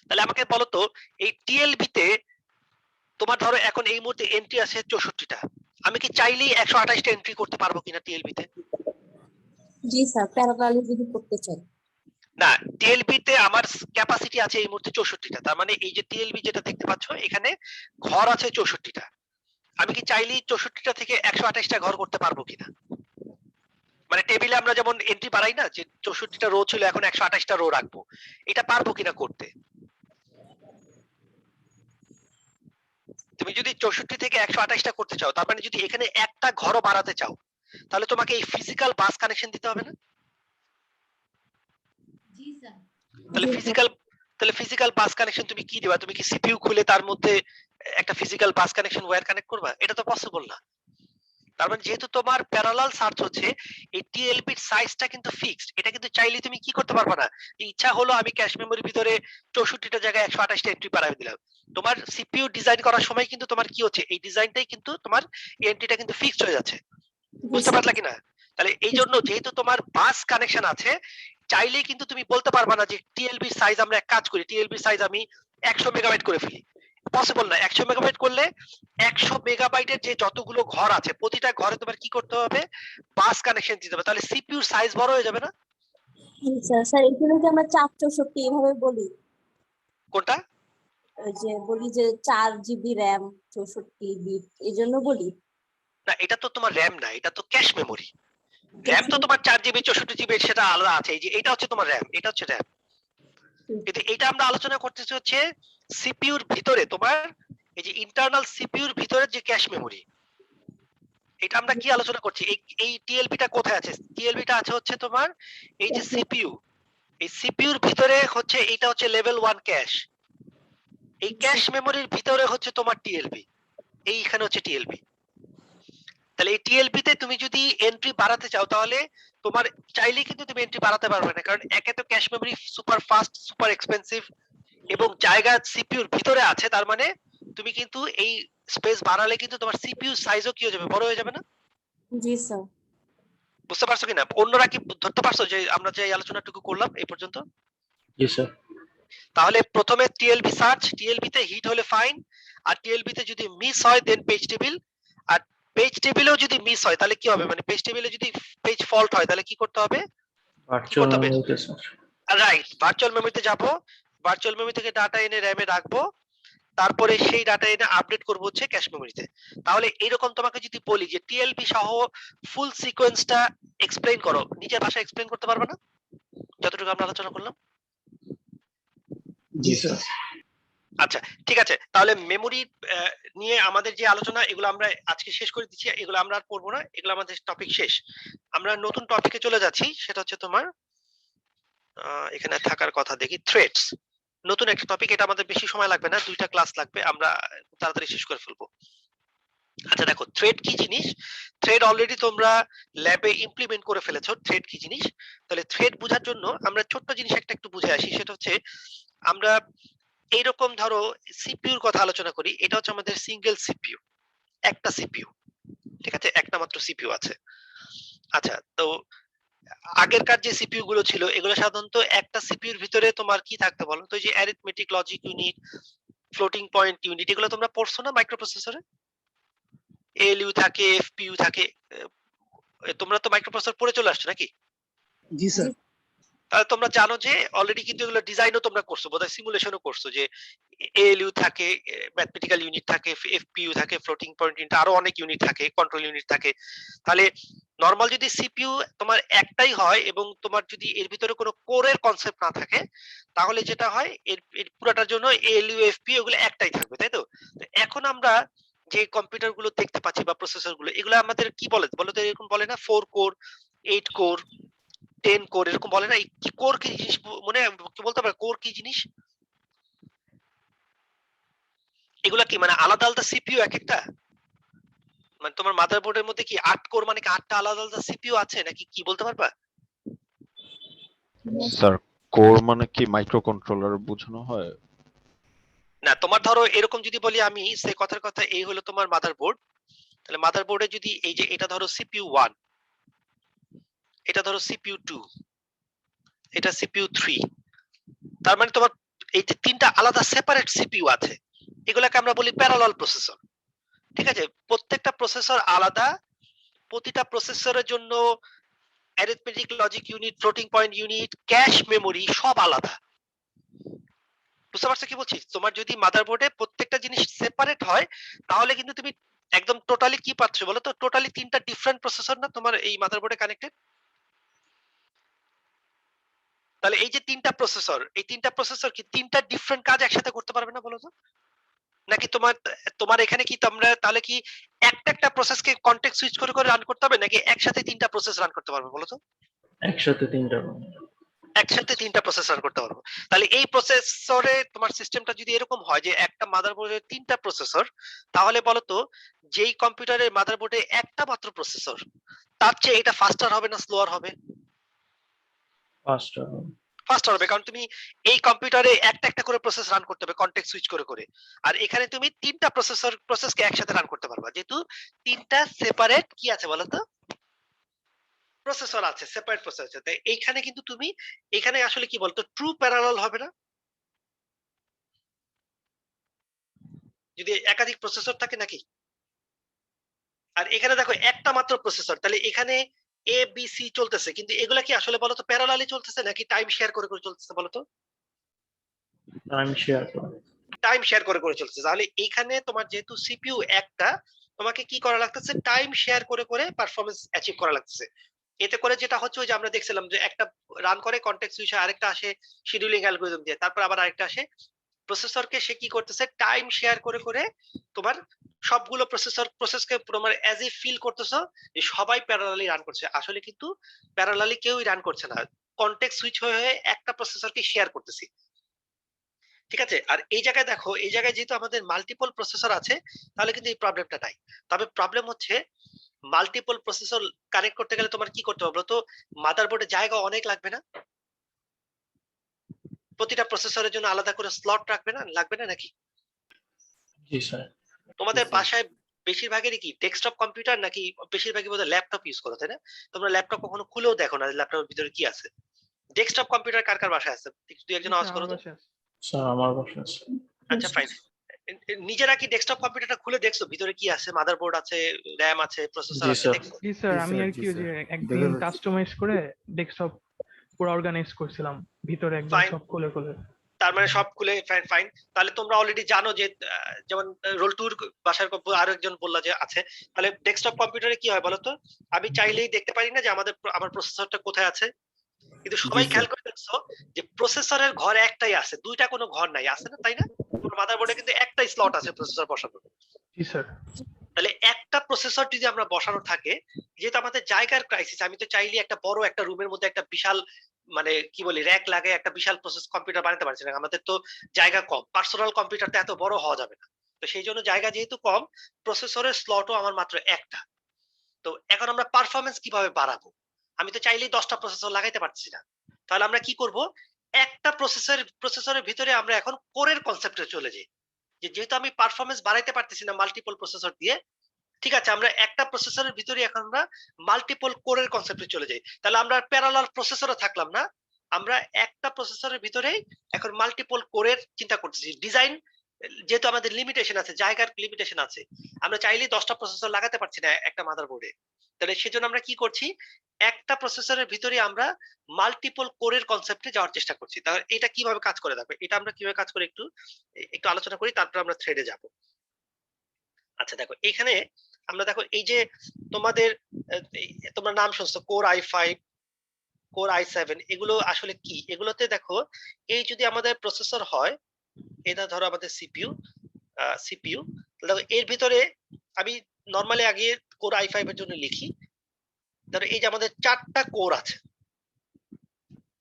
তাহলে আমাকে বলো তো এই টিএলবি তে তোমার ধরো এখন এই মুহূর্তে এন্ট্রি আছে 64টা, আমি কি চাইলেই 128টা এন্ট্রি করতে পারবো কিনা টিএলবি তে? জি স্যার, প্যারালালি যদি করতে চাই। না, টিএলবি তে আমার ক্যাপাসিটি আছে এই মুহূর্তে 64টা, তার মানে এই যে টিএলবি যেটা দেখতে পাচ্ছ এখানে ঘর আছে 64টা, আমি কি চাইলেই 64টা থেকে 128টা ঘর করতে পারবো কিনা? মানে টেবিলে আমরা যেমন এন্ট্রি বাড়াই না, যে 64টা রো ছিল এখন 128টা রো রাখবো, এটা পারবো কিনা করতে? তুমি যদি 64 থেকে 128টা করতে চাও, তার মানে যদি এখানে একটা ঘরও বাড়াতে চাও, তাহলে তোমাকে এই ফিজিক্যাল বাস কানেকশন দিতে হবে না? তাহলে ফিজিক্যাল বাস কানেকশন তুমি কি দিবা? তুমি কি সিপিইউ খুলে তার মধ্যে একটা ফিজিক্যাল বাস কানেকশন ওয়্যার কানেক্ট করবা? এটা তো পসিবল না। তার মানে যেহেতু তোমার প্যারালাল সার্চ হচ্ছে, এই টিএলবির সাইজটা কিন্তু ফিক্সড। এটা কিন্তু চাইলে তুমি কি করতে পারবা না। ইচ্ছা হলো আমি ক্যাশ মেমোরির ভিতরে 64টা জায়গায় 128টা এন্ট্রি বাড়ায় দিলাম। তোমার সিপিইউ ডিজাইন করার সময় কিন্তু তোমার কি হচ্ছে, এই ডিজাইনটাই কিন্তু তোমার এন্ট্রিটা কিন্তু ফিক্সড হয়ে যাচ্ছে। বুঝতে পারলা কিনা? তাহলে এই জন্য যেহেতু তোমার বাস কানেকশন আছে, চাইলেই কিন্তু তুমি বলতে পারবা না যে টিএলবির সাইজ আমরা এক কাজ করি, টিএলবির সাইজ আমি 100 মেগাবাইট করে ফেলি। পসিবল না। 100 মেগাবাইট করলে 100 মেগাবাইটের যে যতগুলো ঘর আছে, প্রতিটা ঘরে তোমার কি করতে হবে, বাস কানেকশন দিতে হবে। তাহলে সিপিইউর সাইজ বড় হয়ে যাবে না? স্যার স্যার এখানে যে আমরা 464 এভাবে বলি, কোনটা? ওই যে বলি যে 4 জিবি র্যাম 64 বিট এই জন্য বলি। না, এটা তো তোমার র‍্যাম না, এটা তো ক্যাশ মেমোরি। র‍্যাম তো তোমার 4 জিবি 64 জিবি সেটা আলাদা আছে। এই যে এটা হচ্ছে তোমার র‍্যাম, এটা হচ্ছে র‍্যাম। কিন্তু এটা আমরা আলোচনা করতেছি হচ্ছে সিপিইউর ভিতরে তোমার এই যে ইন্টারনাল সিপিইউর ভিতরে যে ক্যাশ মেমোরি, এটা আমরা কি আলোচনা করছি, এই টিএলবিটা কোথায় আছে? টিএলবিটা আছে হচ্ছে তোমার এই যে সিপিইউ, এই সিপিইউর ভিতরে হচ্ছে এটা হচ্ছে লেভেল 1 ক্যাশ। এই ক্যাশ মেমোরির ভিতরে হচ্ছে তোমার টিএলবি, এইখানে হচ্ছে টিএলবি। তাহলে এই টিএলবি তে তুমি যদি এন্ট্রি বাড়াতে চাও, তাহলে তোমার চাইলেই কিন্তু তুমি এন্ট্রি বাড়াতে পারবে না, কারণ একে তো cache memory super fast, super expensive এবং জায়গা সিপিইউর ভিতরে আছে। তার মানে তুমি কিন্তু এই স্পেস বাড়ালে কিন্তু তোমার সিপিইউ সাইজও কি হয়ে যাবে, বড় হয়ে যাবে না? জি স্যার। বুঝতে পারছো কিনা? অন্যরা কি ধরতে পারছো যে আমরা যে আলোচনাটুকু করলাম এই পর্যন্ত? জি স্যার। তাহলে প্রথমে টিএলবি সার্চ, টিএলবি তে হিট হলে ফাইন, আর টিএলবি তে যদি মিস হয় দেন পেজ টেবিল। আর পেজ টেবিলেও যদি মিস হয় তাহলে কি হবে, মানে পেজ টেবিলে যদি পেজ ফল্ট হয় তাহলে কি করতে হবে? ভার্চুয়াল মেমোরিতে স্যার। রাইট, ভার্চুয়াল মেমোরিতে যাব, ভার্চুয়াল মেমোরি থেকে ডাটা এনে র‍্যামে রাখবো, তারপরে সেই ডাটা এনে আপডেট করব হচ্ছে ক্যাশ মেমোরিতে। তাহলে এরকম তোমাকে যদি বলি যে টিএলবি সহ ফুল সিকোয়েন্সটা এক্সপ্লেইন করো, নিজের ভাষায় এক্সপ্লেইন করতে পারবে না যতটুকু আমরা আলোচনা করলাম? জি স্যার। আচ্ছা ঠিক আছে, তাহলে মেমোরি নিয়ে আমাদের যে আলোচনা এগুলো আমরা আজকে শেষ করে দিচ্ছি, এগুলো আমরা আর পড়বো না, এগুলো আমাদের টপিক শেষ। আমরা নতুন টপিকে চলে যাচ্ছি, সেটা হচ্ছে তোমার এখানে থাকার কথা দেখি, থ্রেডস। নতুন একটা টপিক, এটা আমাদের বেশি সময় লাগবে না, 2টা ক্লাস লাগবে, আমরা তাড়াতাড়ি শেষ করে ফেলবো। আচ্ছা দেখো, থ্রেড কি জিনিস? থ্রেড অলরেডি তোমরা ল্যাবে ইমপ্লিমেন্ট করে ফেলেছো, থ্রেড কি জিনিস। তাহলে থ্রেড বোঝার জন্য আমরা ছোট্ট জিনিস একটা একটু বুঝে আসি, সেটা হচ্ছে আমরা এইরকম ধরো সিপিইউর কথা আলোচনা করি, এটা হচ্ছে আমাদের সিঙ্গেল সিপিইউ, একটা সিপিইউ, ঠিক আছে, একটা মাত্র সিপিইউ আছে। আচ্ছা, তো আগেরকার যে সিপিইউ গুলো ছিল এগুলো সাধারণত একটা সিপিইউর ভিতরে তোমার কি থাকতো বলো তো? যে arithmetic logic unit, floating point unit, এগুলো তোমরা পড়ছো না মাইক্রোপ্রসেসরে? এএলইউ থাকে, এফপিইউ থাকে, তোমরা তো মাইক্রোপ্রসেসর পড়ে চলে আসছো নাকি? জি স্যার। তাহলে তোমরা জানো যে অলরেডি কিন্তু এগুলো ডিজাইনও তোমরা করছো, বোধহয় সিমুলেশনও করছো, যে এএলইউ থাকে, ম্যাথমেটিক্যাল ইউনিট থাকে, এফপিইউ থাকে, ফ্লোটিং পয়েন্ট ইউনিট, আরো অনেক ইউনিট থাকে, কন্ট্রোল ইউনিট থাকে। তাহলে নরমাল যদি সিপিইউ তোমার একটাই হয় এবং তোমার যদি এর ভিতরে কোনো কোরের কনসেপ্ট না থাকে, তাহলে যেটা হয় এর পুরোটার জন্য এএলইউ, এফপিইউ এগুলো একটাই থাকবে, তাই তো? এখন আমরা যে কম্পিউটার গুলো দেখতে পাচ্ছি বা প্রসেসর গুলো, এগুলো আমাদের কি বলে বলো তো? এরকম বলে না 4 কোর, 8 কোর, 10 কোর, এরকম বলে না? এই কি কোর কি জিনিস মনে কি বলতে পারবে? কোর কি জিনিস? এগুলা কি মানে আলাদা আলাদা সিপিইউ এক একটা? মানে তোমার মাদারবোর্ডের মধ্যে কি 8 কোর মানে কি 8টা আলাদা আলাদা সিপিইউ আছে নাকি, কি বলতে পারবা? স্যার, কোর মানে কি মাইক্রো কন্ট্রোলার বোঝানো হয়? না, তোমার ধরো এরকম যদি বলি আমি, সে কথার কথা, এই হলো তোমার মাদারবোর্ড। তাহলে মাদারবোর্ডে যদি এই যে এটা ধরো সিপিইউ 1, এটা ধরো সিপিইউ 2, এটা সিপিইউ 3, তার মানে তোমার এই যে তিনটা আলাদা সেপারেট সিপিইউ আছে, এগুলাকে আমরা বলি প্যারালাল প্রসেসর। ঠিক আছে, প্রত্যেকটা প্রসেসর আলাদা, প্রতিটা প্রসেসরের জন্য arithmetic logic unit, floating point unit, cache memory সব আলাদা। বুঝতে পারছো কি বলছি? তোমার যদি মাদারবোর্ডে প্রত্যেকটা জিনিস সেপারেট হয়, তাহলে কিন্তু তুমি একদম টোটালি কি পাচ্ছ বলো তো? টোটালি তিনটা ডিফারেন্ট প্রসেসর না তোমার এই মাদারবোর্ডে কানেক্টেড? তাহলে এই যে তিনটা প্রসেসর, এই তিনটা প্রসেসর কি তিনটা ডিফারেন্ট কাজ একসাথে করতে পারবে না বলো তো? নাকি তোমার তোমার এখানে কি তোমরা তাহলে কি একটা একটা প্রসেসকে কনটেক্সট সুইচ করে করে রান করতে হবে, নাকি একসাথে তিনটা প্রসেস রান করতে পারবে বলো তো? একসাথে তিনটা। একসাথে 3টা প্রসেস রান করতে পারবো। তাহলে এই প্রসেসরে তোমার সিস্টেমটা যদি এরকম হয় যে একটা মাদারবোর্ডে 3টা প্রসেসর, তাহলে বলো তো যেই কম্পিউটারের মাদারবোর্ডে একটা মাত্র প্রসেসর, তার চেয়ে এটা ফাস্টার হবে না স্লোয়ার হবে? ফার্স্ট ফাস্টার হবে, কারণ তুমি এই কম্পিউটারে একটা একটা করে প্রসেস রান করতে হবে কনটেক্সট সুইচ করে করে। আর এখানে তুমি 3টা প্রসেসকে একসাথে রান করতে পারবা, যেহেতু 3টা সেপারেট কি আছে বলো তো প্রসেসর আছে, সেপারেট প্রসেসর আছে। তাই এইখানে কিন্তু তুমি এখানে আসলে কি বলতো ট্রু প্যারালাল হবে না যদি একাধিক প্রসেসর থাকে নাকি? আর এখানে দেখো একটা মাত্র প্রসেসর, তাহলে এখানে এ বি সি চলতেছে, কিন্তু এগুলা কি আসলে বলতো প্যারালালি চলতেছে নাকি টাইম শেয়ার করে করে চলতেছে বলতো? টাইম শেয়ার করে। টাইম শেয়ার করে করে চলতেছে। তাহলে এইখানে তোমার যেহেতু সিপিইউ একটা, তোমাকে কি করা লাগতেছে টাইম শেয়ার করে করে পারফরম্যান্স অ্যাচিভ করা লাগতেছে। এতে করে যেটা হচ্ছে ওই যে আমরা দেখছিলাম যে একটা রান করে কনটেক্সট সুইচ, আরেকটা আসে শিডিউলিং অ্যালগরিদম দিয়ে, তারপর আবার আরেকটা আসে প্রসেসরকে সে কি করতেছে টাইম শেয়ার করে করে তোমার সবগুলো প্রসেসকে তোমার অ্যাজ এ ফিল করতেছো যে সবাই প্যারালালি রান করছে। আসলে কিন্তু প্যারালালি কেউই রান করছে না, কনটেক্সট সুইচ হয়ে হয়ে একটা প্রসেসরকে শেয়ার করতেছি। ঠিক আছে, আর এই জায়গায় দেখো এই জায়গায় যেহেতু আমাদের মাল্টিপল প্রসেসর আছে, তাহলে কিন্তু এই প্রবলেমটা নাই। তবে প্রবলেম হচ্ছে মাল্টিপল প্রসেসর কানেক্ট করতে গেলে তোমার কি করতে হবে তো মাদারবোর্ডে জায়গা অনেক লাগবে না? প্রতিটা প্রসেসরের জন্য আলাদা করে স্লট লাগবে না নাকি? জি স্যার। তোমাদের বাসায় বেশিরভাগেরই কি ডেস্কটপ কম্পিউটার নাকি বেশিরভাগই বোধহয় ল্যাপটপ ইউজ করো, তাই না? তোমরা ল্যাপটপ কখনো খুলেও দেখো না ল্যাপটপের ভিতরে কি আছে। ডেস্কটপ কম্পিউটার কার কার বাসায় আছে? দুই একজন আওয়াজ করো তো। স্যার আমার বাসায় আছে। আচ্ছা ফাইন। নিজেরা কি ডেস্কটপ কম্পিউটারটা খুলে দেখছো ভিতরে কি আছে? মাদারবোর্ড আছে, র‍্যাম আছে, প্রসেসর জি আছে, স্যার। দেখছো? জি স্যার, আমি আর কি ওই যে একদিন কাস্টমাইজ করে ডেস্কটপ পুরো অর্গানাইজ করছিলাম, ভিতরে একদম Fine. সব খুলে খুলে। তার মানে সব খুলে ফাইন ফাইন। তাহলে তোমরা অলরেডি জানো যে যেমন রোল টুর বাসার আরো একজন বললা যে আছে, তাহলে ডেস্কটপ কম্পিউটারে কি হয় বলতো আমি চাইলেই দেখতে পারি না যে আমার প্রসেসরটা কোথায় আছে, কিন্তু সবাই খেয়াল করে দেখছো যে প্রসেসরের ঘর একটাই আছে, দুইটা কোনো ঘর নাই, আছে না তাই না? তোমার মাদারবোর্ডে কিন্তু একটাই স্লট আছে প্রসেসর বসানোর। জি স্যার। তাহলে একটা প্রসেসর যদি আমরা বসানো থাকে, যেহেতু আমাদের জায়গার ক্রাইসিস, আমি তো চাইলে একটা বড় একটা রুমের মধ্যে একটা বিশাল মানে কি বলি র‍্যাক লাগে একটা বিশাল প্রসেস কম্পিউটার বানাতে পারছি না, আমাদের তো জায়গা কম, পার্সোনাল কম্পিউটারটা এত বড় হওয়া যাবে না। তো সেই জন্য জায়গা যেহেতু কম, প্রসেসরের স্লটও আমার মাত্র একটা। তো এখন আমরা পারফরম্যান্স কিভাবে বাড়াবো? আমি তো চাইলেই 10টা প্রসেসর লাগাইতে পারছি না। তাহলে আমরা কি করব, একটা প্রসেসরের ভিতরে আমরা এখন কোরের কনসেপ্টে চলে যাই, যেহেতু আমি পারফরম্যান্স বাড়াইতে পারতেছি না মাল্টিপল প্রসেসর দিয়ে, ঠিক আছে আমরা একটা প্রসেসরের ভিতরে এখন আমরা মাল্টিপল কোরের কনসেপ্টে চলে যাই। তাহলে আমরা প্যারালাল প্রসেসরে থাকলাম না, আমরা একটা প্রসেসরের ভিতরেই এখন মাল্টিপল কোরের চিন্তা করতেছি। ডিজাইন যেহেতু আমাদের লিমিটেশন আছে, জায়গার লিমিটেশন আছে, আমরা চাইলেই 10টা প্রসেসর লাগাতে পারছি না একটা মাদারবোর্ডে। তাহলে সেজন্য আমরা কি করছি, একটা প্রসেসরের ভিতরে আমরা মাল্টিপল কোরের কনসেপ্টে যাওয়ার চেষ্টা করছি। তাহলে এটা কিভাবে কাজ করে দেখো, এটা আমরা কিভাবে কাজ করে একটু একটু আলোচনা করি, তারপর আমরা থ্রেডে যাব। আচ্ছা দেখো এখানে আমরা দেখো এই যে তোমাদের তোমরা নাম শুনছো কোর i5, কোর i7, এগুলো আসলে কি? এগুলোতে দেখো এই যদি আমাদের প্রসেসর হয়, এটা ধরো আমাদের সিপিইউ, দেখো এর ভিতরে আমি নরমালি আগে কোর i5 এর জন্য লিখি, ধরো এই যে আমাদের 4টা কোর আছে,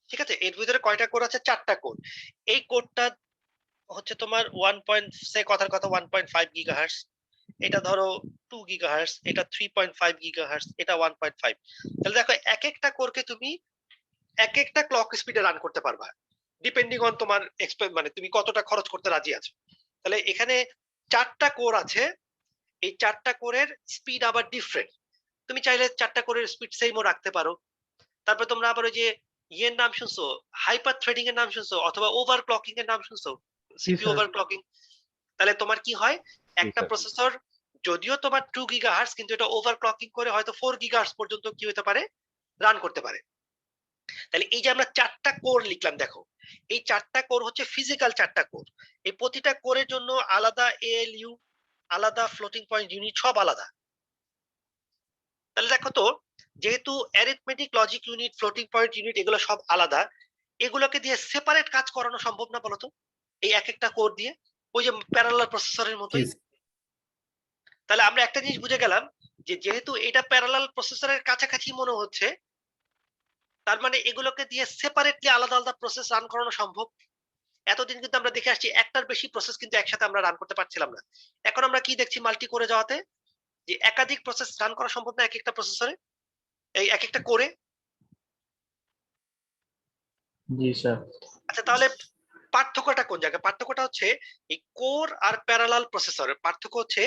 ঠিক আছে? এর ভিতরে কয়টা কোর আছে? 4টা কোর। এই কোরটা হচ্ছে তোমার 1.5 গিগাহার্টজ, এটা ধরো 2 গিগাহার্টজ, এটা 3.5 গিগাহার্টজ, এটা 1.5। তাহলে দেখো এক একটা কোরকে তুমি এক একটা ক্লক স্পিডে রান করতে পারবা, ডিপেন্ডিং অন তোমার মানে তুমি কতটা খরচ করতে রাজি আছো। তাহলে এখানে 4টা কোর আছে, এই 4টা কোরের স্পিড আবার ডিফারেন্ট। তুমি চাইলে 4টা কোরের স্পিড সেমও রাখতে পারো। তারপর তোমরা আবার ওই যে ইয়ের নাম শুনছো, হাইপার থ্রেডিং এর নাম শুনছো, অথবা ওভারক্লকিং এর নাম শুনছো, সিপিইউ ওভারক্লকিং। তাহলে তোমার কি হয়, একটা প্রসেসর যদিও তোমার 2 গিগাহার্টজ, কিন্তু এটা ওভারক্লকিং করে হয়তো 4 গিগাহার্টজ পর্যন্ত কি হতে পারে রান করতে পারে। তাহলে এই যে আমরা 4টা কোর লিখলাম, দেখো এই 4টা কোর হচ্ছে ফিজিক্যাল 4টা কোর। এই প্রতিটা কোরের জন্য আলাদা এএলইউ, আলাদা ফ্লোটিং পয়েন্ট ইউনিট, সব আলাদা। তাহলে দেখো তো যেহেতু arithmetic logic unit, floating point unit এগুলো সব আলাদা, এগুলোকে দিয়ে সেপারেট কাজ করানো সম্ভব না বলতো এই এক একটা কোর দিয়ে, ওই যে প্যারালাল প্রসেসরের মতোই। তাহলে আমরা একটা জিনিস বুঝে গেলাম যে যেহেতু এটা প্যারালাল প্রসেসরের কাছাকাছি মনে হচ্ছে, তার মানে এগুলোকে দিয়ে সেপারেটলি আলাদা আলাদা প্রসেস রান করানো সম্ভব। এতদিন কিন্তু আমরা দেখে আসছি একটার বেশি প্রসেস কিন্তু একসাথে আমরা রান করতে পারছিলাম না। এখন আমরা কি দেখছি মাল্টি করে যাওয়াতে যে একাধিক প্রসেস রান করা সম্ভব না এক একটা প্রসেসরে, এই এক একটা করে। জি স্যার। আচ্ছা তাহলে পার্থক্যটা কোন জায়গায়? পার্থক্যটা হচ্ছে এই কোর আর প্যারালাল প্রসেসরের পার্থক্য হচ্ছে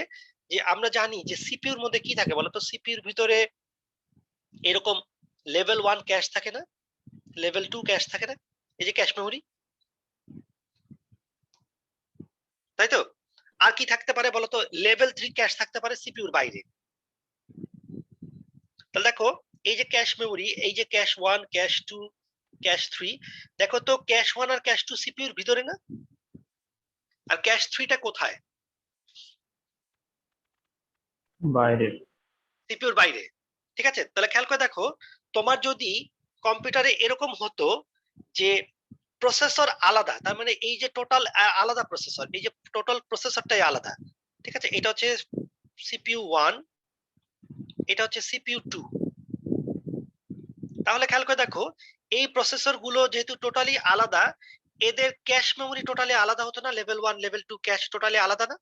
যে আমরা জানি যে সিপিইউর মধ্যে কি থাকে বলতো, সিপিইউর ভিতরে এরকম লেভেল 1 ক্যাশ থাকে না, লেভেল 2 ক্যাশ থাকে না, এই যে ক্যাশ মেমোরি, তাই তো? আর কি থাকতে পারে বলতো, লেভেল 3 ক্যাশ থাকতে পারে সিপিইউর বাইরে। তাহলে দেখো এই যে ক্যাশ মেমোরি, এই যে ক্যাশ 1 ক্যাশ 2 ক্যাশ 3, দেখো তো ক্যাশ 1 আর ক্যাশ 2 সিপিইউর ভিতরে না, আর ক্যাশ 3টা কোথায়? বাইরে। সিপিইউর বাইরে। ঠিক আছে, তাহলে খেয়াল করে দেখো, তোমার যদি কম্পিউটারে এরকম হতো যে প্রসেসর আলাদা, তার মানে এই যে টোটাল আলাদা প্রসেসর, এই যে টোটাল প্রসেসরটাই আলাদা। ঠিক আছে, এটা হচ্ছে সিপিইউ 1, এটা হচ্ছে সিপিইউ 2। তাহলে খেয়াল করে দেখো এই প্রসেসর গুলো যেহেতু টোটালি আলাদা, এদের ক্যাশ মেমোরি টোটালি আলাদা হতো না? লেভেল 1 লেভেল 2 ক্যাশ টোটালি আলাদা না?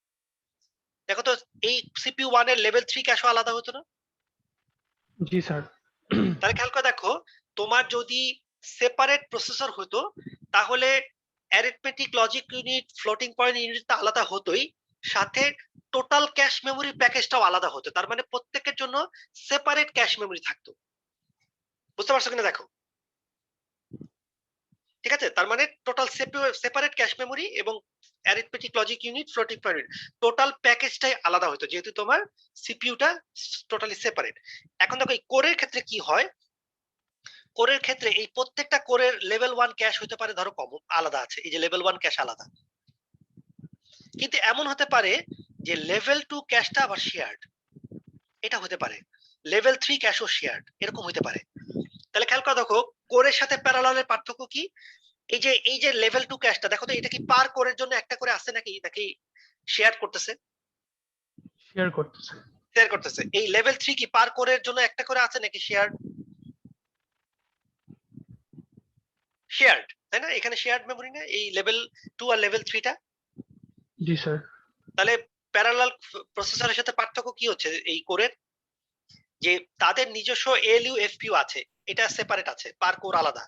দেখো তো এই সিপিইউ 1 এর লেভেল 3 ক্যাশও আলাদা হতো না? জি স্যার। তাহলে খেয়াল করে দেখো, তোমার যদি সেপারেট প্রসেসর হতো তাহলে arithmetic logic unit, floating point unit আলাদা হতোই, সাথে টোটাল ক্যাশ মেমোরি প্যাকেজটাও আলাদা হতো। তার মানে প্রত্যেকের জন্য সেপারেট ক্যাশ মেমোরি থাকতো। বুঝতে পারছো কিনা দেখো? ঠিক আছে, তার মানে টোটাল সেপারেট ক্যাশ মেমোরি এবং arithmetic logic unit, floating point unit, total প্যাকেজটাই আলাদা হতো যেহেতু তোমার সিপিইউটা টোটালি সেপারেট। এখন দেখো এই কোরের ক্ষেত্রে কি হয়, কোরের ক্ষেত্রে এই প্রত্যেকটা কোরের লেভেল 1 ক্যাশ হতে পারে ধরো কম আলাদা আছে, এই যে লেভেল 1 ক্যাশ আলাদা, কিন্তু এমন হতে পারে যে লেভেল 2 ক্যাশটা আবার শেয়ার্ড, এটা হতে পারে। লেভেল 3 ক্যাশও শেয়ার্ড, এরকম হতে পারে। তাহলে খেয়াল করে দেখো কোরের সাথে প্যারালালের পার্থক্য কি, এই যে লেভেল 2 ক্যাশটা দেখো তো এটা কি পার কোরের জন্য একটা করে আছে নাকি নাকি শেয়ার করতেছে? শেয়ার করতেছে। শেয়ার করতেছে। এই লেভেল 3 কি পার কোরের জন্য একটা করে আছে নাকি শেয়ার? শেয়ার্ড, তাই না? এখানে শেয়ার্ড মেমোরি না এই লেভেল 2 আর লেভেল 3টা? জি স্যার। তাহলে প্যারালাল প্রসেসরের সাথে পার্থক্য কি হচ্ছে এই কোরের, যে তাদের নিজস্ব এএলইউ এফপিইউ আছে, এটা সেপারেট আছে, পার কোর আলাদা,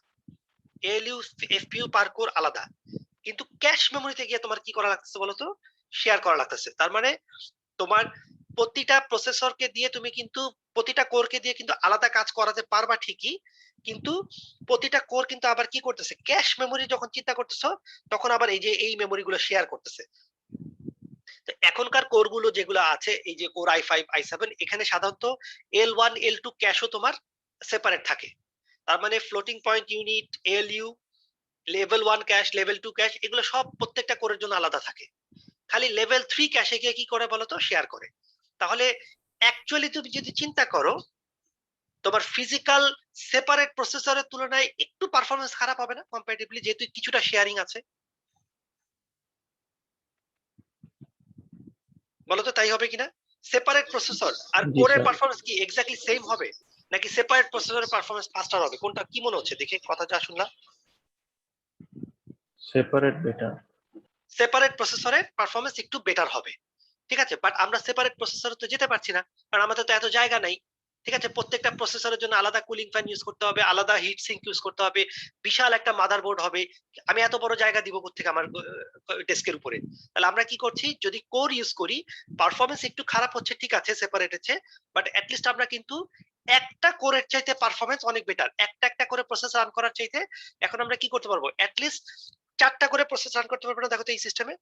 এএলইউ এফপিইউ পার কোর আলাদা, কিন্তু ক্যাশ মেমোরিতে গিয়ে তোমার কি করা লাগতেছে বলতো, শেয়ার করা লাগতেছে। তার মানে তোমার প্রতিটা প্রসেসরকে দিয়ে তুমি কিন্তু প্রতিটা কোরকে দিয়ে কিন্তু আলাদা কাজ করাতে পারবা ঠিকই, কিন্তু প্রতিটা কোর কিন্তু আবার কি করতেছে, ক্যাশ মেমোরি যখন চিন্তা করতেছো তখন আবার এই যে এই মেমোরি গুলো শেয়ার করতেছে। তো এখনকার কোর গুলো যেগুলো আছে, এই যে কোর i5 i7, এখানে সাধারণত L1 L2 ক্যাশও তোমার সেপারেট থাকে। তার মানে floating point unit, ALU, level 1 cash, level 2 cash, এগুলো সব প্রত্যেকটা কোরের জন্য আলাদা থাকে। খালি লেভেল 3 ক্যাশে গিয়ে কি করে বলতো, শেয়ার করে। তাহলে অ্যাকচুয়ালি তুমি যদি চিন্তা করো, তোমার ফিজিক্যাল সেপারেট প্রসেসরের তুলনায় একটু পারফরম্যান্স খারাপ হবে না কম্পারেটিভলি, যেহেতু কিছুটা শেয়ারিং আছে? বলতো তাই হবে কিনা? সেপারেট প্রসেসর আর জি কোরের স্যার। পারফরম্যান্স কি এক্স্যাক্টলি সেম হবে নাকি সেপারেট প্রসেসরের পারফরম্যান্স ফাস্টার হবে? কোনটা কি মনে হচ্ছে দেখে কথা যা শুনলাম? Separate better. সেপারেট প্রসেসরের পারফরম্যান্স একটু বেটার হবে, ঠিক আছে, বাট আমরা সেপারেট প্রসেসরে তো যেতে পারছি না, কারণ আমাদের তো এত জায়গা নাই। ঠিক আছে, প্রত্যেকটা প্রসেসরের জন্য আলাদা কুলিং ফ্যান ইউজ করতে হবে, আলাদা হিট সিঙ্ক ইউজ করতে হবে, বিশাল একটা মাদারবোর্ড হবে। আমি এত বড় জায়গা দিব কোত্থেকে আমার ডেস্কের উপরে? তাহলে আমরা কি করছি, যদি কোর ইউজ করি, পারফরম্যান্স একটু খারাপ হচ্ছে ঠিক আছে সেপারেট হচ্ছে, বাট অ্যাটলিস্ট আমরা কিন্তু একটা কোরের চাইতে পারফরম্যান্স অনেক বেটার, একটা করে প্রসেস রান করার চাইতে এখন আমরা কি করতে পারবো, অ্যাটলিস্ট 4টা করে প্রসেস রান করতে পারবো না? দেখো তো এই সিস্টেমে।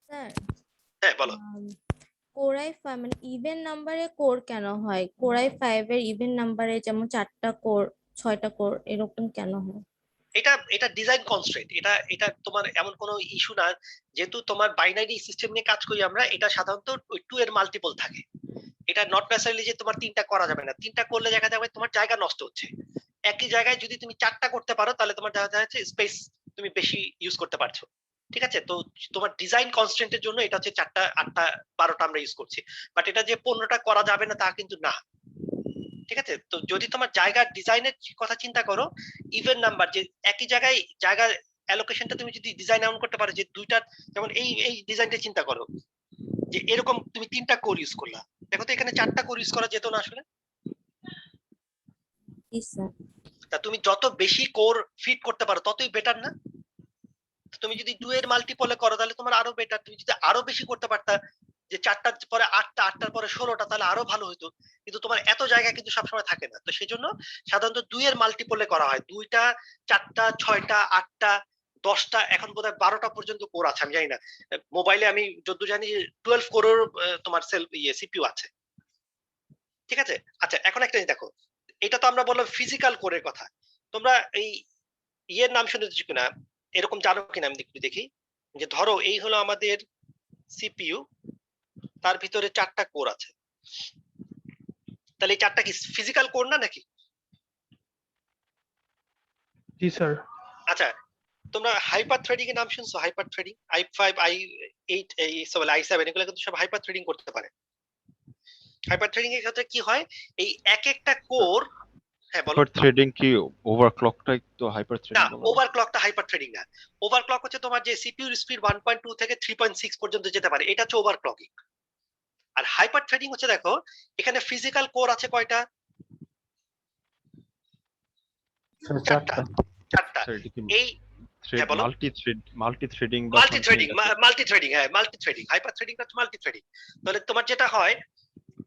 স্যার হ্যাঁ বলো। কোর i5 মানে ইভেন নাম্বারে কোর কেন হয়? কোর i5 এর ইভেন নাম্বারে যেমন 4টা কোর 6টা কোর এরকম কেন হয়? এটা ডিজাইন কনস্ট্রেন্ট, এটা তোমার এমন কোনো ইস্যু না, যেহেতু তোমার বাইনারি সিস্টেম নিয়ে কাজ করি আমরা, এটা সাধারণত 2 এর মাল্টিপল থাকে। এটা নট নেসেসারিলি যে তোমার 3টা করা যাবে না, 3টা করলে দেখা যাবে তোমার জায়গা নষ্ট হচ্ছে। একই জায়গায় যদি তুমি 4টা করতে পারো তাহলে তোমার দেখা যাচ্ছে স্পেস তুমি বেশি ইউজ করতে পারছো। ঠিক আছে, তো তোমার ডিজাইন কনস্ট্রেন্টের জন্য এটা হচ্ছে 4টা 8টা 12টা আমরা ইউজ করছি, বাট এটা যে 15টা করা যাবে না তা কিন্তু না। ঠিক আছে? তো যদি তোমার জায়গার ডিজাইনের কথা চিন্তা করো, ইভেন নাম্বার যে একই জায়গা অ্যালোকেশনটা তুমি যদি ডিজাইন এমন করতে পারো যে দুইটা, যেমন এই ডিজাইনটা চিন্তা করো যে এরকম তুমি 3টা কোর ইউজ করলা, দেখো তো এখানে 4টা কোর ইউজ করা যেত না আসলে? জি স্যার। তা তুমি যত বেশি কোর ফিট করতে পারো ততই বেটার না? তুমি যদি 2 এর মাল্টিপলে করো তাহলে তোমার আরো বেটার। তুমি যদি আরো বেশি করতে পারতা, যে 4টার পরে 8টা, 8টার পরে 16টা, তাহলে আরো ভালো হতো। কিন্তু তোমার এত জায়গা কিন্তু সবসময় থাকে না, তো সেজন্য সাধারণত 2 এর মাল্টিপলে করা হয়। 2টা, 4টা, 6টা, 8টা, 10টা, এখন বোধহয় 12টা পর্যন্ত কোর আছে, আমি জানি না। মোবাইলে আমি যতদূর জানি 12 কোরের তোমার সিপিইউ আছে, ঠিক আছে? আচ্ছা, এখন একটা জিনিস দেখো, এটা তো আমরা বললাম ফিজিক্যাল কোরের কথা। তোমরা এই ইয়ের নাম শুনেছো কিনা, এরকম জানো কিনা আমি একটু দেখি। যে ধরো এই হলো আমাদের সিপিইউ, তার ভিতরে 4টা কোর আছে, তাহলে এই 4টা কি ফিজিক্যাল কোর না নাকি? জি স্যার। আচ্ছা, তোমরা হাইপার থ্রেডিং এর নাম শুনছো? Hyper threading, i5, i8, i7 এগুলো কিন্তু সব হাইপার থ্রেডিং করতে পারে। হাইপার থ্রেডিং এর ক্ষেত্রে কি হয়, এই এক একটা কোর, হ্যাঁ বলো। হাইপার থ্রেডিং কি ওভারক্লকটাই তো হাইপার না, থ্রেডিং বলা হয়? ওভারক্লকটা হাইপার থ্রেডিং না। ওভারক্লক হচ্ছে তোমার যে সিপিইউর স্পিড 1.2 থেকে 3.6 পর্যন্ত যেতে পারে, এটা হচ্ছে ওভারক্লকিং। আর হাইপার থ্রেডিং হচ্ছে, দেখো এখানে ফিজিক্যাল কোর আছে কয়টা? স্যার 4টা। 4টা। স্যার, এটা কি এই হ্যাঁ বলো। মাল্টি থ্রেডিং বা মাল্টি থ্রেডিং, something আছে? মাল্টি থ্রেডিং, হ্যাঁ মাল্টি থ্রেডিং। হাইপার থ্রেডিংটা হচ্ছে মাল্টি থ্রেডিং। তাহলে তোমার যেটা হয়,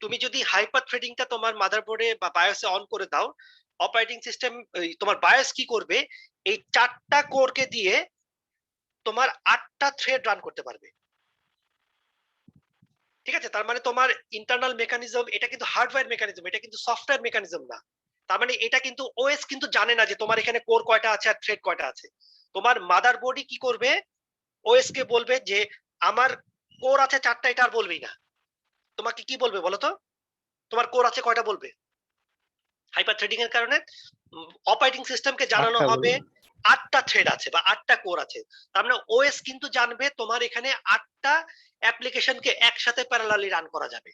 তুমি যদি হাইপার থ্রেডিংটা তোমার মাদারবোর্ডে বা বায়োসে অন করে দাও, অপারেটিং সিস্টেম তোমার বায়োস কি করবে, এই 4টা কোরকে দিয়ে তোমার 8টা থ্রেড রান করতে পারবে। ঠিক আছে? তার মানে তোমার ইন্টারনাল মেকানিজম, এটা কিন্তু হার্ডওয়্যার মেকানিজম, এটা কিন্তু সফটওয়্যার মেকানিজম না। তার মানে এটা কিন্তু ওএস কিন্তু জানে না যে তোমার এখানে কোর কয়টা আছে আর থ্রেড কয়টা আছে। তোমার মাদারবোর্ডই কি করবে, ওএস কে বলবে যে আমার কোর আছে 4টা, এটা আর বলবেই না। তোমাকে কি বলবে বলো তো? তোমার কোর আছে কয়টা বলবে? হাইপার থ্রেডিং এর কারণে অপারেটিং সিস্টেমকে জানানো 8টা হবে বলবে। 8টা থ্রেড আছে বা 8টা কোর আছে। তার মানে ওএস কিন্তু জানবে তোমার এখানে 8টা অ্যাপ্লিকেশনকে একসাথে প্যারালালি রান করা যাবে।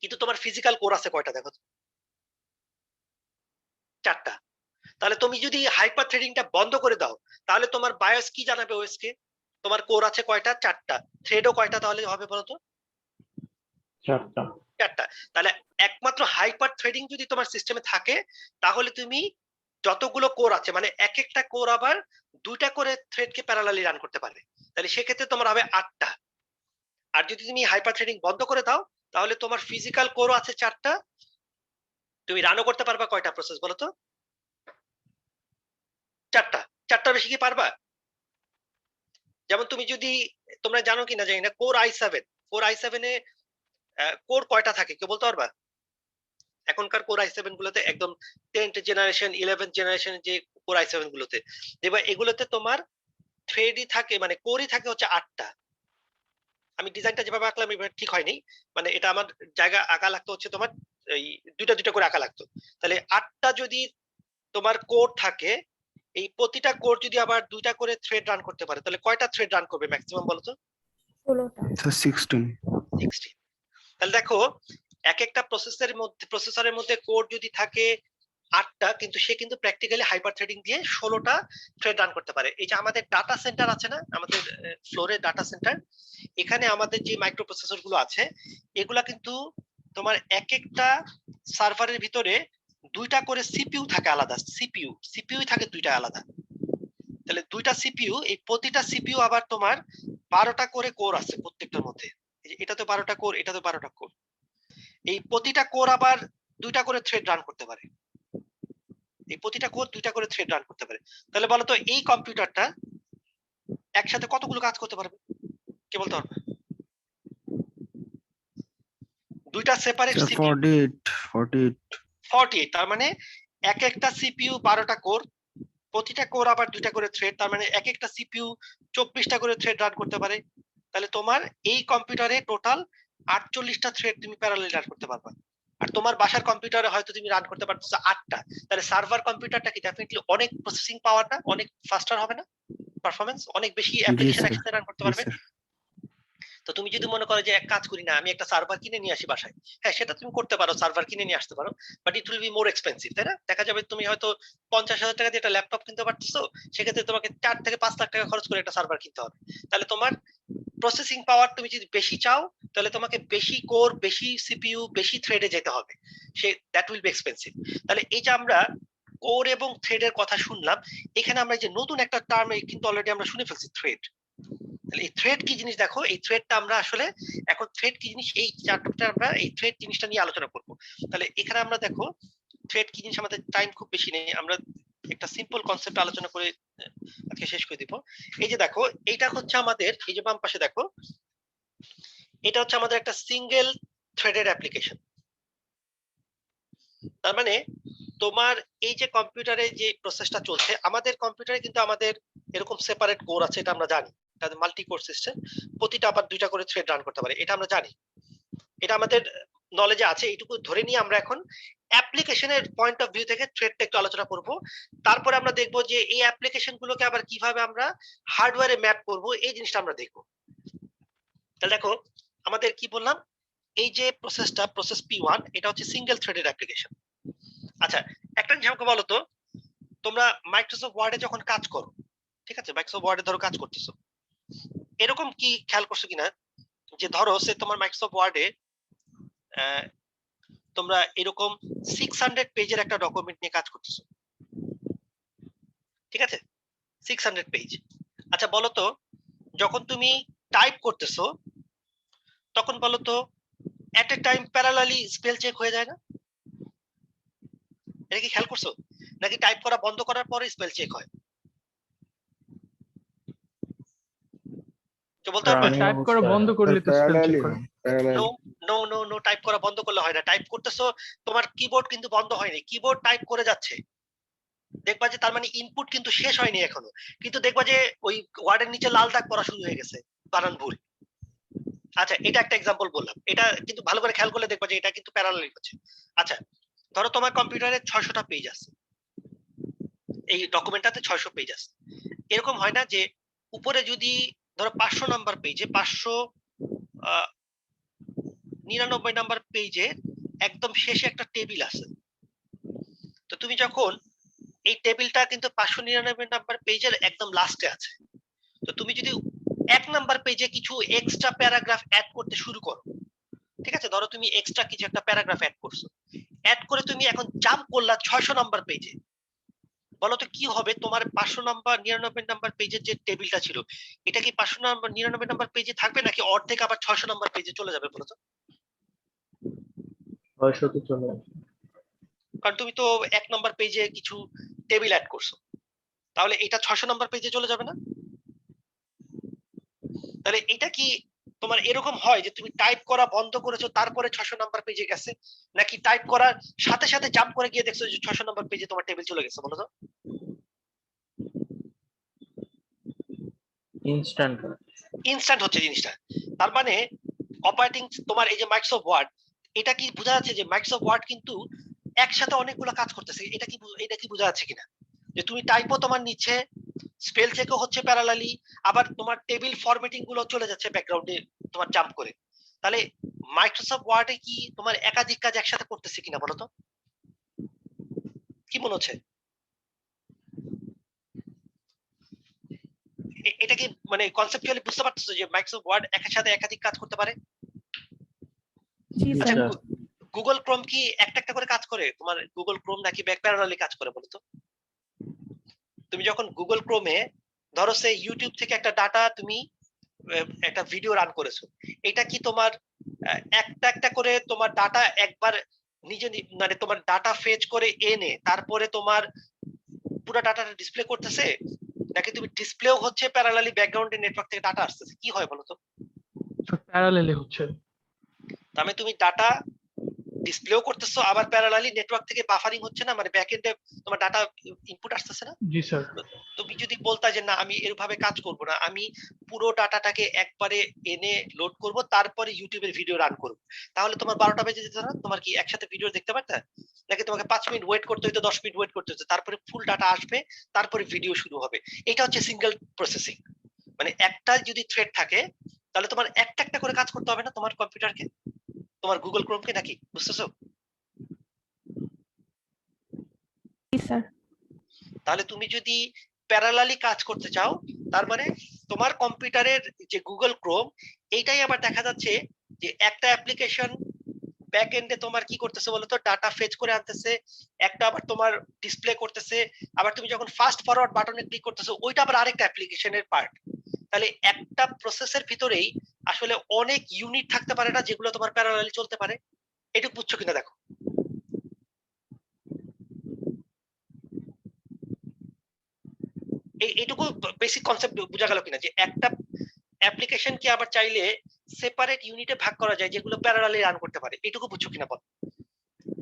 কিন্তু তোমার ফিজিক্যাল কোর আছে কয়টা দেখো তো? 4টা। তাহলে তুমি যদি হাইপার থ্রেডিংটা বন্ধ করে দাও, তাহলে তোমার বায়োস কি জানাবে ওএস কে? তোমার কোর আছে কয়টা? 4টা। থ্রেডও কয়টা তাহলে হবে বলো তো? 4টা। 4টা। তাহলে একমাত্র হাইপার থ্রেডিং যদি তোমার সিস্টেমে থাকে, তাহলে তুমি যতগুলো কোর আছে, মানে এক একটা কোর আবার 2টা করে থ্রেডকে প্যারালালি রান করতে পারবে। তাহলে সেক্ষেত্রে তোমার হবে 8টা। আর যদি তুমি হাইপার থ্রেডিং বন্ধ করে দাও, তাহলে তোমার ফিজিক্যাল কোরও আছে 4টা, তুমি রানও করতে পারবা কয়টা প্রসেস বলো তো? 4টা। 4টার বেশি কি পারবা? যেমন তুমি যদি, তোমরা জানো কিনা জানি না, কোর i7 এ কোর কয়টা থাকে কেউ বলতে পারবা? এখনকার কোর i7 গুলোতে একদম 10th জেনারেশন, 11th জেনারেশন যে কোর i7 গুলোতে দেখবা, এগুলোতে তোমার থ্রেডই থাকে, মানে কোরই থাকে হচ্ছে 8টা। আমি ডিজাইনটা যেভাবে আঁকলাম এবার ঠিক হয়নি, মানে এটা আমার জায়গা আঁকা লাগতো হচ্ছে তোমার এই দুইটা করে আঁকা লাগতো। তাহলে 8টা যদি তোমার কোর থাকে, এই প্রতিটা কোর যদি আবার 2টা করে থ্রেড রান করতে পারে, তাহলে কয়টা থ্রেড রান করবে ম্যাক্সিমাম বলো তো? 16টা। স্যার 16। 16। তাহলে দেখো, এক একটা প্রসেসরের মধ্যে কোর যদি থাকে 8টা, কিন্তু সে কিন্তু প্র্যাকটিক্যালি হাইপার থ্রেডিং দিয়ে 16টা থ্রেড রান করতে পারে। এই যে আমাদের ডাটা সেন্টার আছে না, আমাদের ফ্লোরে ডাটা সেন্টার, এখানে আমাদের যে মাইক্রো প্রসেসর গুলো আছে, এগুলা কিন্তু তোমার এক একটা সার্ভারের ভিতরে 2টা করে সিপিইউ থাকে আলাদা। সিপিইউ থাকে 2টা আলাদা। তাহলে 2টা সিপিইউ, এই প্রতিটা সিপিইউ আবার তোমার 12টা করে কোর আছে প্রত্যেকটার মধ্যে। এটা তো 12টা কোর, এটা তো 12টা কোর। এই প্রতিটা কোর আবার 2টা করে থ্রেড রান করতে পারে। এই প্রতিটা কোর 2টা করে থ্রেড রান করতে পারে। তাহলে বলো তো এই কম্পিউটারটা একসাথে কতগুলো কাজ করতে পারবে কে বলতে পারবে? 2টা সেপারেট স্যার সিপিইউ 48। তার মানে এক একটা সিপিইউ 12টা কোর, প্রতিটা কোর আবার 2টা করে থ্রেড, তার মানে এক একটা সিপিইউ 24টা করে থ্রেড রান করতে পারে। তাহলে তোমার এই কম্পিউটারে টোটাল 48টা থ্রেড তুমি প্যারালালি রান করতে পারবা। আর তোমার বাসার কম্পিউটারে হয়তো তুমি রান করতে পারতেছো 8টা। তাহলে সার্ভার কম্পিউটারটা কি ডেফিনেটলি অনেক প্রসেসিং পাওয়ারটা অনেক ফাস্টার হবে না? পারফরম্যান্স অনেক বেশি অ্যাপ্লিকেশন একসাথে রান করতে পারবে। তো তুমি যদি মনে করো যে এক কাজ করি না, আমি একটা সার্ভার কিনে নিয়ে আসি বাসায়, হ্যাঁ সেটা তুমি করতে পারো, সার্ভার কিনে নিয়ে আসতে পারো, but it will be more expensive, তাই না? দেখা যাবে তুমি হয়তো 50,000 টাকা দিয়ে একটা ল্যাপটপ কিনতে পারতেছো, সেক্ষেত্রে তোমাকে 4 থেকে 5 লাখ টাকা খরচ করে একটা সার্ভার কিনতে হবে। তাহলে তোমার প্রসেসিং পাওয়ার তুমি যদি বেশি চাও, তাহলে তোমাকে বেশি কোর, বেশি সিপিইউ, বেশি থ্রেডে যেতে হবে, say that will be expensive. তাহলে এই যে আমরা কোর এবং থ্রেডের কথা শুনলাম, এখানে আমরা যে নতুন একটা টার্ম কিন্তু অলরেডি আমরা শুনে ফেলছি, থ্রেড। তাহলে এই থ্রেড কি জিনিস দেখো, এই থ্রেডটা আমরা আসলে এখন থ্রেড কি জিনিস এই চ্যাপ্টারটা আমরা এই থ্রেড জিনিসটা নিয়ে আলোচনা করব। তাহলে এখানে আমরা দেখো থ্রেড কি জিনিস, আমাদের টাইম খুব বেশি নেই, আমরা একটা সিম্পল কনসেপ্ট আলোচনা করে আজকে শেষ করে দিব। এই যে দেখো, এইটা হচ্ছে আমাদের, এই যে বাম পাশে দেখো, এটা হচ্ছে আমাদের একটা সিঙ্গেল থ্রেডেড অ্যাপ্লিকেশন। তার মানে তোমার এই যে কম্পিউটারে যে প্রসেসটা চলছে, আমাদের কম্পিউটারে কিন্তু আমাদের এরকম সেপারেট কোর আছে, এটা আমরা জানি, এটা মাল্টি কোর সিস্টেম, প্রতিটা আবার 2টা করে থ্রেড রান করতে পারে, এটা আমরা জানি, এটা আমাদের নলেজে আছে। এইটুকু ধরে নিয়ে আমরা এখন অ্যাপ্লিকেশনের পয়েন্ট অফ ভিউ থেকে থ্রেডটা একটু আলোচনা করব। তারপরে আমরা দেখব যে এই অ্যাপ্লিকেশন গুলোকে আবার কিভাবে আমরা হার্ডওয়্যারে ম্যাপ করব, এই জিনিসটা আমরা দেখব। তাহলে দেখো আমাদের কি বললাম, এই যে প্রসেসটা, প্রসেস P1, এটা হচ্ছে সিঙ্গেল থ্রেডেড অ্যাপ্লিকেশন। আচ্ছা, একটা জিনিস আমাকে বলো তো, তোমরা মাইক্রোসফট ওয়ার্ডে যখন কাজ করো, ঠিক আছে, মাইক্রোসফট ওয়ার্ডে ধরো কাজ করতেছো, এরকম কি খেয়াল করছো কিনা যে ধরো সে তোমার মাইক্রোসফট ওয়ার্ডে তোমরা এরকম 600 পেজের একটা ডকুমেন্ট নিয়ে কাজ করতেছো, ঠিক আছে, 600 পেজ। আচ্ছা বলো তো, যখন তুমি টাইপ করতেছো তখন বলো তো at a time parallelly spell check হয়ে যায় না? এটা কি খেয়াল করছো? নাকি টাইপ করা বন্ধ করার পরে স্পেল চেক হয়? তো বলতে পারবে? টাইপ করা বন্ধ করলে তো স্পেল চেক হয়। No no no no, type করা বন্ধ করলে হয় না। টাইপ করতেছো, তোমার কিবোর্ড কিন্তু বন্ধ হয়নি, কিবোর্ড টাইপ করে যাচ্ছে, দেখবা যে তার মানে ইনপুট কিন্তু শেষ হয়নি এখনো, কিন্তু দেখবা যে ওই ওয়ার্ডের নিচে লাল দাগ পড়া শুরু হয়ে গেছে, বানান ভুল। আচ্ছা, এটা একটা এক্সাম্পল বললাম, এটা কিন্তু ভালো করে খেয়াল করলে দেখবা যে এটা কিন্তু প্যারালালি হচ্ছে। আচ্ছা ধরো তোমার কম্পিউটারে 600টা পেজ আছে, এই ডকুমেন্টটাতে 600 পেজ আছে। এরকম হয় না যে উপরে যদি ধরো 500 নাম্বার পেজে, 599 নাম্বার পেজে একদম শেষে একটা টেবিল আছে, তো তুমি যখন এই টেবিলটা কিন্তু 599 নাম্বার পেজের একদম লাস্টে আছে, তো তুমি যদি 1 নাম্বার পেজে কিছু এক্সট্রা প্যারাগ্রাফ অ্যাড করতে শুরু করো, ঠিক আছে, ধরো তুমি এক্সট্রা কিছু একটা প্যারাগ্রাফ অ্যাড করছো, অ্যাড করে তুমি এখন জাম্প করলা 600 নাম্বার পেজে, বলো তো কি হবে? তোমার 599 নাম্বার পেজের যে টেবিলটা ছিল, এটা কি 599 নাম্বার পেজে থাকবে নাকি অর্ধেক আবার 600 নাম্বার পেজে চলে যাবে বলো তো? 600 তে চলে আসে। কারণ তুমি তো 1 নাম্বার পেজে কিছু টেবিল অ্যাড করছো, তাহলে এটা 600 নাম্বার পেজে চলে যাবে না? তাহলে এটা কি তোমার এরকম হয় যে তুমি টাইপ করা বন্ধ করেছো তারপরে 600 নাম্বার পেজে গেছে, নাকি টাইপ করার সাথে সাথে জাম্প করে গিয়ে দেখছো যে 600 নাম্বার পেজে তোমার টেবিল চলে গেছে বলো তো? ইনস্ট্যান্ট ইনস্ট্যান্ট হচ্ছে জিনিসটা। তার মানে অপারেটিং তোমার এই যে মাইক্রোসফট ওয়ার্ড, এটা কি বোঝা যাচ্ছে যে মাইক্রোসফট ওয়ার্ড কিন্তু একসাথে অনেকগুলো কাজ করতেছে? এটা কি বোঝা যাচ্ছে কিনা যে তুমি টাইপও তোমার নিচ্ছে, স্পেল চেকও হচ্ছে প্যারালালি, আবার তোমার টেবিল ফরম্যাটিং গুলো চলে যাচ্ছে ব্যাকগ্রাউন্ডে তোমার জাম্প করে? তাহলে মাইক্রোসফট ওয়ার্ডে কি তোমার একাধিক কাজ একসাথে করতেছে কিনা বলো তো? কি মনে হচ্ছে? এটা কি মানে কনসেপচুয়ালি বুঝতে পারতেছো যে মাইক্রোসফট ওয়ার্ড একের সাথে একাধিক কাজ করতে পারে? জি আচ্ছা, স্যার। গুগল ক্রোম কি একটা একটা করে কাজ করে? তোমার গুগল ক্রোম নাকি প্যারালালি কাজ করে বলো তো? তুমি যখন গুগল ক্রোমে ধরো সে ইউটিউব থেকে একটা ডাটা তুমি একটা ভিডিও রান করেছো, এটা কি তোমার একটা একটা করে তোমার ডাটা একবার নিজে মানে তোমার ডাটা ফেচ করে এনে তারপরে তোমার পুরো ডাটাটা ডিসপ্লে করতেছে, নাকি তুমি ডিসপ্লেও হচ্ছে প্যারালালি ব্যাকগ্রাউন্ডে নেটওয়ার্ক থেকে ডাটা আসতেছে? কি হয় বলো তো? প্যারালেলি হচ্ছে। তার মানে তুমি ডাটা ডিসপ্লেও করতেছো, আবার প্যারালালি নেটওয়ার্ক থেকে বাফারিং হচ্ছে না, মানে ব্যাকএন্ডে তোমার ডাটা ইনপুট আসতেছে না? জি স্যার। তুমি যদি বলতা যে না আমি এরভাবে কাজ করব না, আমি পুরো ডাটাটাকে একবারে এনে লোড করব তারপরে ইউটিউবের ভিডিও রান করব, তাহলে তোমার 12টা বেজে যেত না? তোমার কি একসাথে ভিডিও দেখতে পারতা? নাকি তোমাকে 5 মিনিট ওয়েট করতে হইতো, 10 মিনিট ওয়েট করতে হতো, তারপরে ফুল ডাটা আসবে, তারপরে ভিডিও শুরু হবে? এটা হচ্ছে সিঙ্গেল প্রসেসিং। মানে একটা যদি থ্রেড থাকে তাহলে তোমার একটা একটা করে কাজ করতে হবে না তোমার কম্পিউটারকে, তোমার গুগল ক্রোমকে, নাকি বুঝতেছো? জি স্যার। তাহলে তুমি যদি প্যারালালি কাজ করতে চাও, তার মানে তোমার কম্পিউটারের যে গুগল ক্রোম, এইটাই আবার দেখা যাচ্ছে যে একটা অ্যাপ্লিকেশন ব্যাক এন্ডে তোমার কি করতেছে বলতো, ডাটা ফেচ করে আনতেছে, একটা আবার তোমার ডিসপ্লে করতেছে, আবার তুমি যখন ফাস্ট ফরওয়ার্ড বাটনে ক্লিক করতেছো ওইটা আবার আরেকটা অ্যাপ্লিকেশনের পার্ট। তাহলে একটা প্রসেসের ভিতরেই আসলে অনেক ইউনিট থাকতে পারে না যেগুলো তোমার প্যারালালি চলতে পারে। এটুকু বুঝছো কিনা দেখো। এইটুকু বেসিক কনসেপ্ট বোঝা গেল কিনা, যে একটা অ্যাপ্লিকেশন কি আবার চাইলে সেপারেট ইউনিটে ভাগ করা যায় যেগুলো প্যারালালি রান করতে পারে। এটুকু বুঝছো কিনা বল।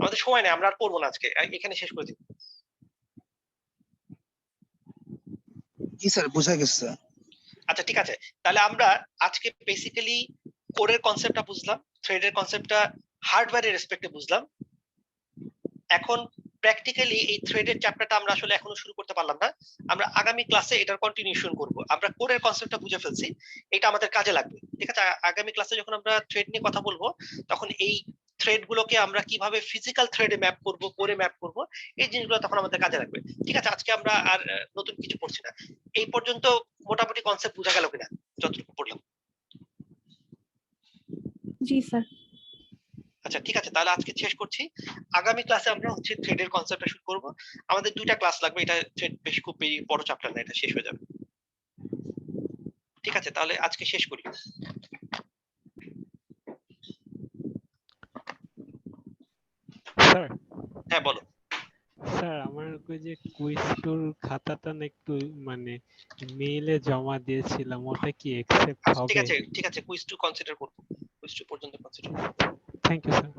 আমাদের সময় নেই, আমরা আর পড়বো না আজকে, এখানে শেষ করে দিই। জি স্যার, বোঝা গেছে। আচ্ছা ঠিক আছে, তাহলে আমরা আজকে বেসিক্যালি কোরের কনসেপ্টটা বুঝলাম, থ্রেডের কনসেপ্টটা হার্ডওয়্যারের রেসপেক্টে বুঝলাম। এখন প্র্যাকটিক্যালি এই থ্রেডের চ্যাপ্টারটা আমরা আসলে এখনো শুরু করতে পারলাম না, আমরা আগামী ক্লাসে এটার কন্টিনিউশন করব। আমরা কোরের কনসেপ্টটা বুঝে ফেলছি, এটা আমাদের কাজে লাগবে, ঠিক আছে? আগামী ক্লাসে যখন আমরা থ্রেড নিয়ে কথা বলবো, তখন এই থ্রেড গুলোকে আমরা কিভাবে ফিজিক্যাল থ্রেডে ম্যাপ করব, কোরে ম্যাপ করব, এই জিনিসগুলো তখন আমাদের কাজে লাগবে, ঠিক আছে? আজকে আমরা আর নতুন কিছু পড়ছি না। এই পর্যন্ত মোটামুটি কনসেপ্ট বোঝা গেল কিনা যতটুকু পড়লাম? জি স্যার। আচ্ছা ঠিক আছে, তাহলে আজকে শেষ করছি। আগামী ক্লাসে আমরা হচ্ছে থ্রেডের কনসেপ্টটা শুরু করব। আমাদের 2টা ক্লাস লাগবে, এটা থ্রেড বেশ খুব বড় চ্যাপ্টার না, এটা শেষ হয়ে যাবে, ঠিক আছে? তাহলে আজকে শেষ করি। স্যার, হ্যাঁ বলো। স্যার আমার ওই যে কুইজ টুর খাতাটা না একটু মানে মেইলে জমা দিয়েছিলাম, ওটা কি অ্যাকসেপ্ট আচ্ছা ঠিক হবে? আছে, ঠিক আছে, কুইজ টু কনসিডার করব, কুইজ টু পর্যন্ত কনসিডার। Thank you sir.